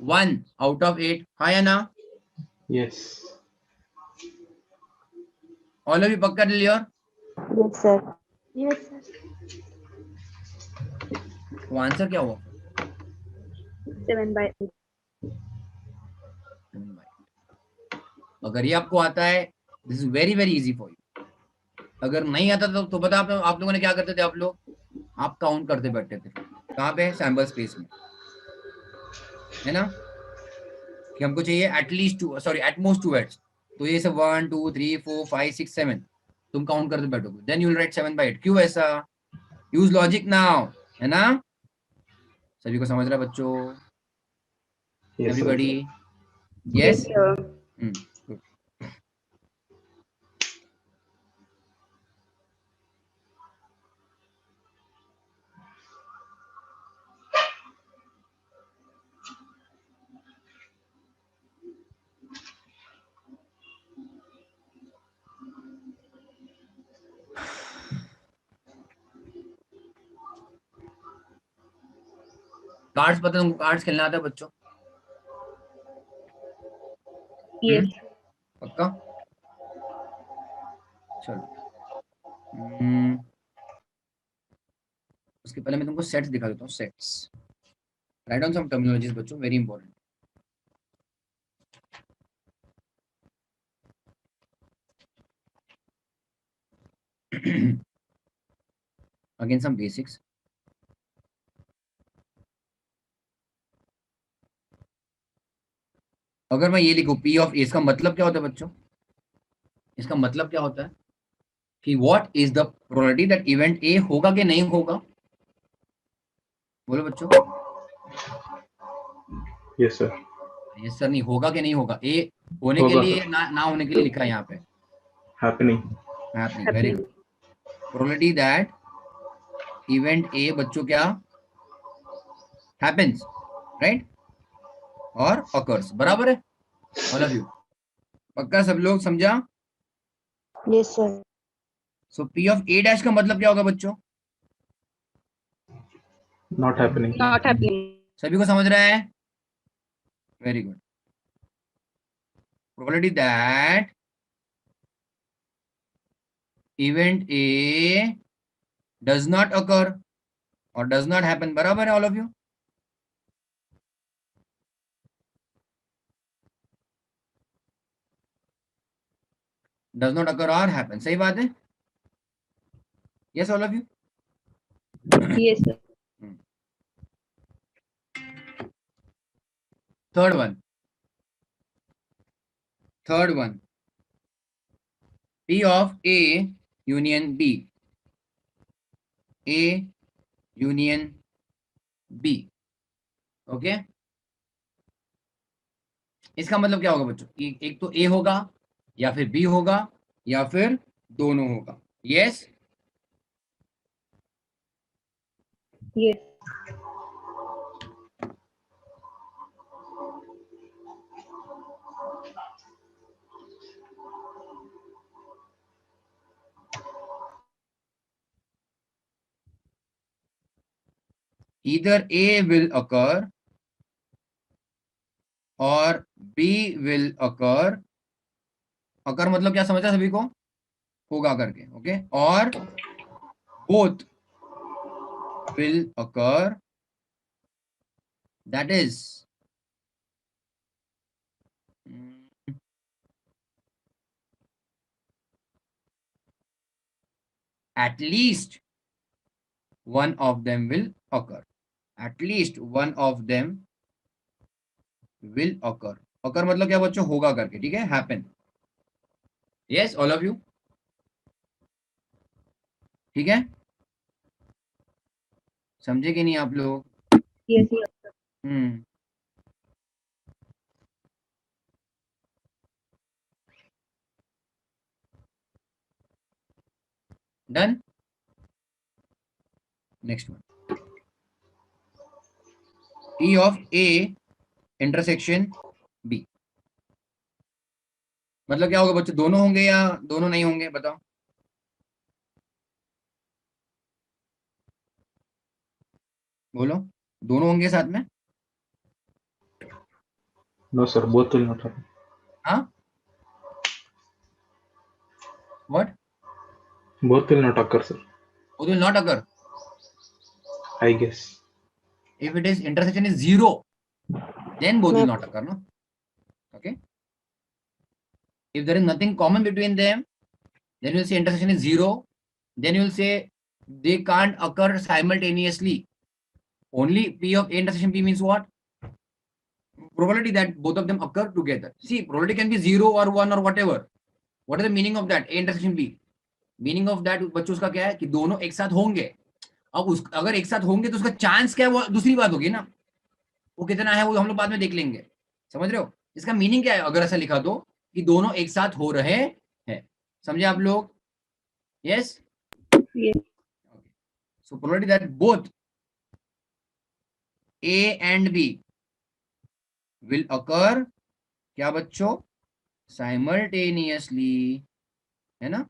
1 out of 8. Hi Anna, Yes. all of you पक्का clear? Yes, sir. Yes, sir. तो answer क्या हुआ? 7 by 8. अगर ये आपको आता है, this is very very easy for you. अगर नहीं आता तो पता आप लोगों ने क्या करते थे, आप लोग आप काउंट करते बैठते थे, कहाँ पे, सैंपल स्पेस में, है ना, कि हमको चाहिए एटलीस्ट 2, सॉरी एटमोस्ट 2 हेड्स, तो ये सब 1 2 3 4 5 6 7 तुम काउंट करते बैठोगे, then you will write 7 by 8। क्यों ऐसा? यूज लॉजिक नाउ, है ना, सभी को समझ रहा है बच्चों, Yes, sir. Everybody? Yes, yes, sir. Cards पता है तुमको, कार्ड्स खेलना आता है बच्चों? Yes. पक्का? चलो, उसके पहले मैं तुमको सेट्स दिखा देता हूँ। Sets, write down some terminologies बच्चों, very important. Again some basics. अगर मैं ये लिखूं P ऑफ A, इसका मतलब क्या होता है बच्चों? इसका मतलब क्या होता है कि what is the probability that event A होगा कि नहीं होगा? बोलो बच्चों। Yes, sir. यस सर नहीं, होगा कि नहीं होगा, ए होने के होगा, लिए sir. ना होने के लिए लिखा है यहाँ पे, Happening. Happening, very good. Probability that event A बच्चों क्या हैपेंस, राइट, और occurs, बराबर है ऑल ऑफ यू? पक्का सब लोग समझा? Yes, sir. So P of A dash का मतलब क्या होगा बच्चों? Not happening. Not happening. सभी को समझ रहा है? Very good. Probability that event A does not occur और डज नॉट हैपन, बराबर है all of you? Does not occur और हैपन, सही बात है? Yes all of you? Yes, sir. Third one P of A union B, A union B, okay? इसका मतलब क्या होगा बच्चों? एक तो A होगा या फिर B होगा या फिर दोनों होगा। Yes, Yes. either A will occur और B will occur। occur मतलब क्या समझा सभी को? होगा करके, ओके? और both will occur, that is at least one of them will occur, at least one of them will occur। occur मतलब क्या बच्चों? होगा करके, ठीक है, happen। yes all of you? ठीक है, समझे कि नहीं आप लोग? Yes, yes. Done. Next one. P of A intersection B. मतलब क्या होगा बच्चों, दोनों होंगे या दोनों नहीं होंगे, बताओ. बोलो, दोनों होंगे साथ में. No, sir. Both will not happen. हाँ, what? Both will not occur, sir. Both will not occur. I guess. If it is intersection is 0, then both will No. not occur, no? Okay. If there is nothing common between them, then you will say intersection is 0. Then you will say they can't occur simultaneously. Only P of A intersection P means what? Probability that both of them occur together. See, probability can be 0 or 1 or whatever. What is the meaning of that? A intersection B. Meaning of that बच्चों उसका क्या है कि दोनों एक साथ होंगे. अब अगर एक साथ होंगे तो उसका चांस क्या है वो दूसरी बात होगी ना. वो कितना है वो हम लोग बाद में देख लेंगे. समझ रहे हो? इसका मीनिंग क्या है अगर ऐसा लिखा तो कि दोनों एक साथ हो रहे हैं. समझे आप लोग? Yes. Yes. So probability that both A and B will occur क्या बच्चों? Simultaneously. है ना?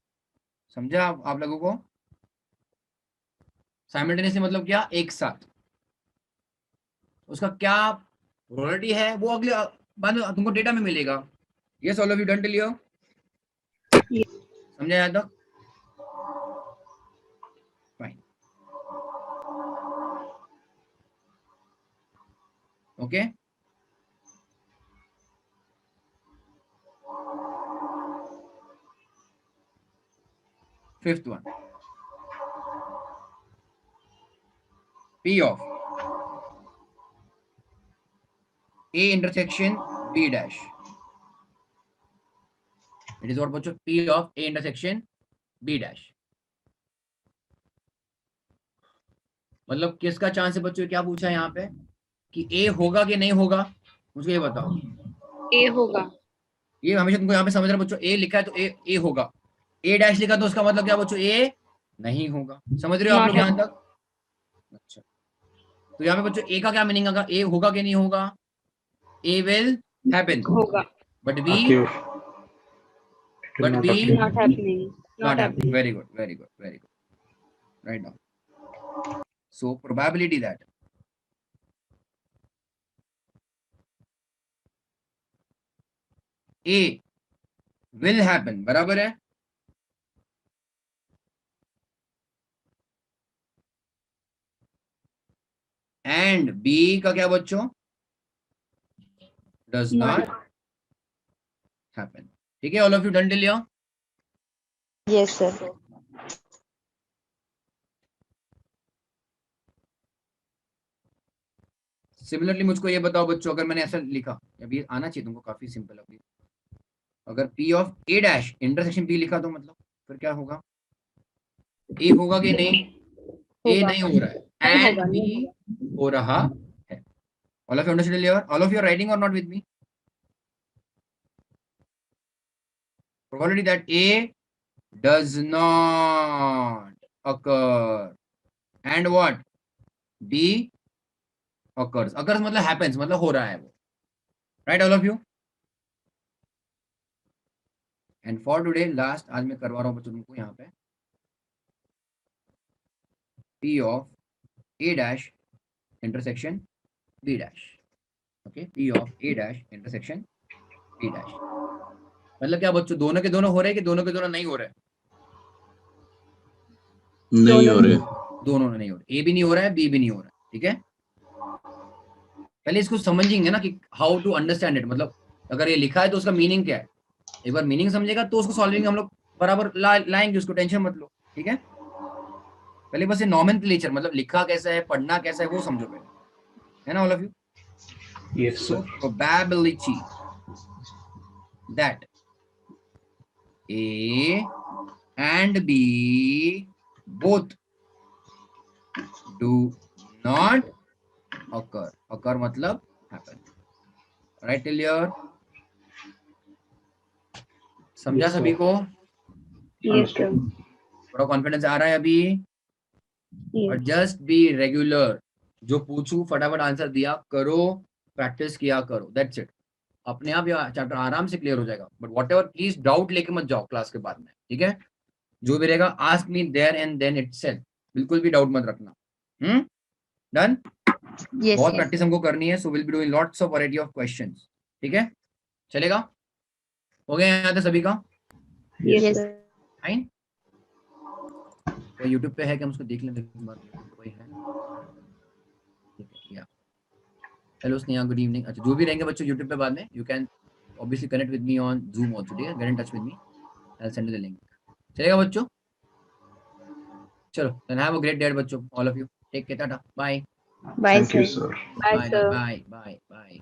समझा आप लोगों को? Simultaneously मतलब क्या? एक साथ. उसका क्या प्रोबेबिलिटी है वो अगले बाद में तुमको डेटा में मिलेगा. Yes, all of you done till here? समझा यहाँ तक? Fine. Okay. Fifth one. P of A intersection B dash. It is what बच्चों? P of A intersection B dash. मतलब किसका चांस है बच्चों? क्या पूछा है यहाँ पे कि A होगा कि नहीं होगा? मुझे ये बताओ. A होगा. ये हमेशा तुमको यहाँ पे समझ रहे बच्चों. A लिखा है तो A होगा. A डैश लिखा तो उसका मतलब क्या बच्चों? A नहीं होगा. समझ रहे हो आप लोग यहाँ तक? अच्छा, तो यहाँ पे बच्चों A का क्या मीनिंग होगा? A होगा कि नहीं होगा? A will happen. होगा. But B. Occur. It will But not B. occur. Not happening. Not happening. Very good. Very good. Very good. Right now. So probability that A will happen बराबर है and B का क्या बच्चों? Does not happen. ठीक है, all of you done till here? Yes, sir. Similarly मुझको ये बताओ बच्चों, अगर मैंने ऐसा लिखा, अभी आना चाहिए तुमको, काफी सिंपल अभी. अगर P of A dash intersection B लिखा तो मतलब फिर क्या होगा? A होगा कि नहीं? A नहीं हो रहा है and B हो रहा है. All of you understood till here? All of you are writing or not with me? Probability that A does not occur and what? B occurs. Occurs मतलब happens, मतलब हो रहा है वो. Right, all of you? And for today last, आज मैं करवा रहा हूँ बच्चों तुमको यहाँ पे P of A dash intersection B dash. Okay, P of A dash intersection B dash. मतलब क्या बच्चों, दोनों के दोनों हो रहे हैं कि दोनों के दोनों नहीं हो रहे? नहीं हो रहे. दोनों नहीं हो रहे. A भी नहीं हो रहा है, B भी नहीं हो रहा है. ठीक है, पहले इसको समझेंगे ना कि हाउ टू अंडरस्टैंड इट. मतलब अगर ये लिखा है तो उसका मीनिंग क्या है. एक बार मीनिंग समझेगा तो उसको सॉल्विंग हम लोग बराबर लाएंगे, उसको टेंशन मत लो. ठीक है, पहले बस ये नॉमेनक्लेचर मतलब लिखा कैसा है, पढ़ना कैसा है वो समझो पहले. है ना all of you? Yes, So sir. probability that A and B both do not occur मतलब happen. Right till here? समझा Yes, sir. सभी को? Yes, sir. थोड़ा कॉन्फिडेंस आ रहा है अभी? और Yes. जस्ट बी रेगुलर, जो पूछू फटाफट आंसर दिया करो, प्रैक्टिस किया करो, दैट्स इट. अपने आप ये चैप्टर आराम से क्लियर हो जाएगा. But what ever please doubt लेके मत जाओ क्लास के बाद में, ठीक है? जो भी रहेगा ask me there and then itself, बिल्कुल भी डाउट मत रखना. डन? Yes, बहुत yes. प्रैक्टिस हमको करनी है, so will be doing lots of variety of questions. ठीक है, चलेगा? हो गया यहाँ तक सभी का? Yes, Yes. sir. फाइन. कोई YouTube पे है कि हम उसको देख लें एक बार? कोई है? ठीक है, या हेलो स्नेहा, गुड इवनिंग. अच्छा, जो भी रहेंगे बच्चों YouTube पे बाद में, you can obviously connect with me on Zoom also. ठीक है, get in touch with me, I will send you the link. चलेगा बच्चों? चलो, then have a great day बच्चों, all of you. Take care, tata, bye Bye, Thank you, sir. sir. Bye, bye sir. Bye bye bye.